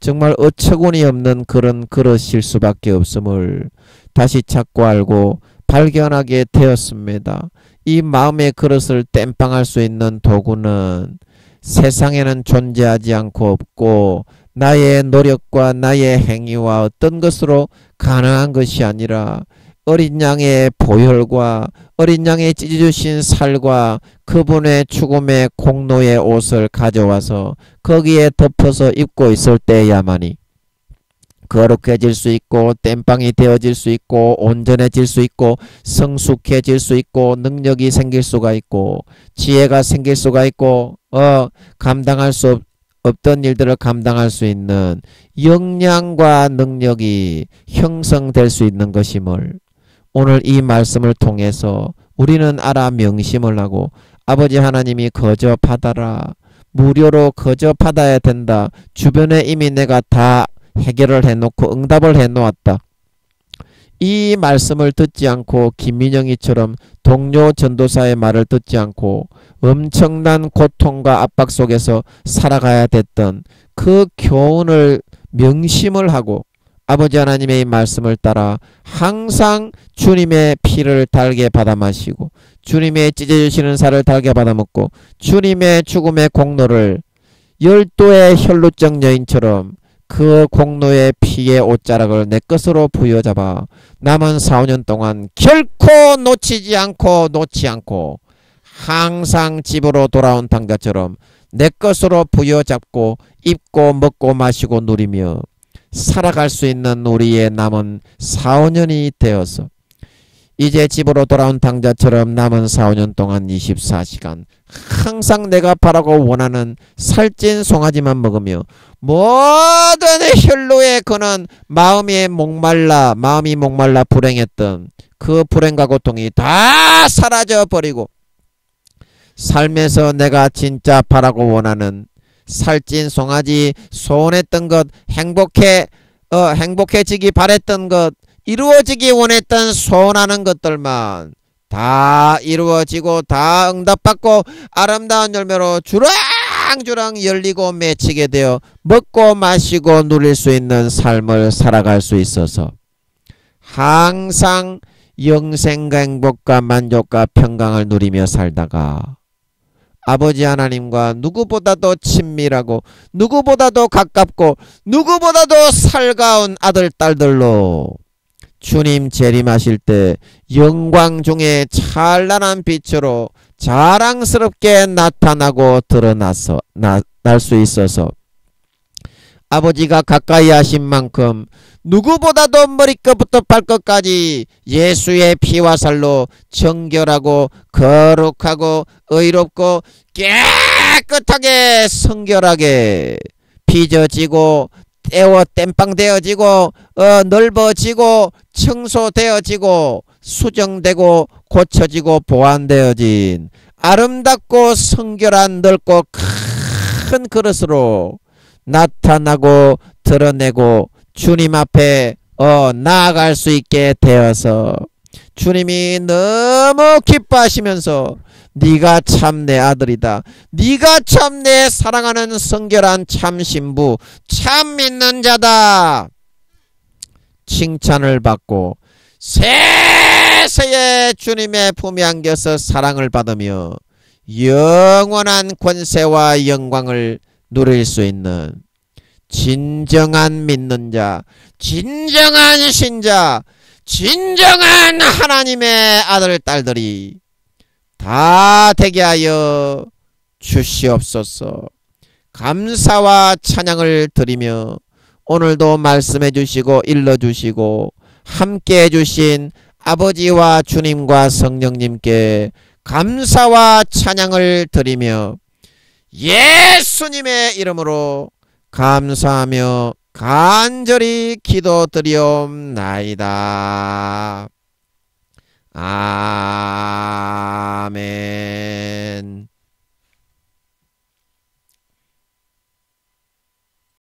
정말 어처구니 없는 그런 그릇일 수밖에 없음을 다시 찾고 알고 발견하게 되었습니다. 이 마음의 그릇을 땜빵할 수 있는 도구는 세상에는 존재하지 않고 없고 나의 노력과 나의 행위와 어떤 것으로 가능한 것이 아니라 어린 양의 보혈과 어린 양의 찢어주신 살과 그분의 죽음의 공로의 옷을 가져와서 거기에 덮어서 입고 있을 때야만이 거룩해질 수 있고 땜빵이 되어질 수 있고 온전해질 수 있고 성숙해질 수 있고 능력이 생길 수가 있고 지혜가 생길 수가 있고 감당할 수 없던 일들을 감당할 수 있는 역량과 능력이 형성될 수 있는 것임을 오늘 이 말씀을 통해서 우리는 알아 명심을 하고 아버지 하나님이 거저 받아라. 무료로 거저 받아야 된다. 주변에 이미 내가 다 해결을 해놓고 응답을 해놓았다. 이 말씀을 듣지 않고 김민영이처럼 동료 전도사의 말을 듣지 않고 엄청난 고통과 압박 속에서 살아가야 됐던 그 교훈을 명심을 하고 아버지 하나님의 이 말씀을 따라 항상 주님의 피를 달게 받아 마시고 주님의 찢어주시는 살을 달게 받아 먹고 주님의 죽음의 공로를 열도의 혈루증 여인처럼 그 공로의 피의 옷자락을 내 것으로 부여잡아 남은 4, 5년 동안 결코 놓지 않고 항상 집으로 돌아온 당자처럼 내 것으로 부여잡고 입고 먹고 마시고 누리며 살아갈 수 있는 우리의 남은 4, 5년이 되어서 이제 집으로 돌아온 당자처럼 남은 4, 5년 동안 24시간 항상 내가 바라고 원하는 살찐 송아지만 먹으며 모든 혈로에 그는 마음이 목말라 불행했던 그 불행과 고통이 다 사라져 버리고 삶에서 내가 진짜 바라고 원하는 살찐 송아지 소원했던 것, 행복해지기 바랬던 것, 이루어지기 원했던 소원하는 것들만 다 이루어지고 다 응답받고 아름다운 열매로 주랑주랑 열리고 맺히게 되어 먹고 마시고 누릴 수 있는 삶을 살아갈 수 있어서 항상 영생과 행복과 만족과 평강을 누리며 살다가 아버지 하나님과 누구보다도 친밀하고 누구보다도 가깝고 누구보다도 살가운 아들 딸들로 주님 재림하실 때 영광 중에 찬란한 빛으로 자랑스럽게 나타나고 드러나서 날 수 있어서 아버지가 가까이 하신 만큼 누구보다도 머리끝부터 발끝까지 예수의 피와 살로 정결하고 거룩하고 의롭고 깨끗하게 성결하게 빚어지고 땜빵되어지고 넓어지고 청소되어지고 수정되고 고쳐지고 보완되어진 아름답고 성결한 넓고 큰 그릇으로 나타나고 드러내고 주님 앞에 나아갈 수 있게 되어서 주님이 너무 기뻐하시면서 네가 참 내 아들이다, 네가 참 내 사랑하는 성결한 참 신부, 참 믿는 자다 칭찬을 받고 세세의 주님의 품에 안겨서 사랑을 받으며 영원한 권세와 영광을 누릴 수 있는 진정한 믿는 자, 진정한 신자, 진정한 하나님의 아들 딸들이 다 되게 하여 주시옵소서. 감사와 찬양을 드리며 오늘도 말씀해 주시고 일러 주시고 함께 해 주신 아버지와 주님과 성령님께 감사와 찬양을 드리며 예수님의 이름으로 감사하며 간절히 기도드리옵나이다. 아멘.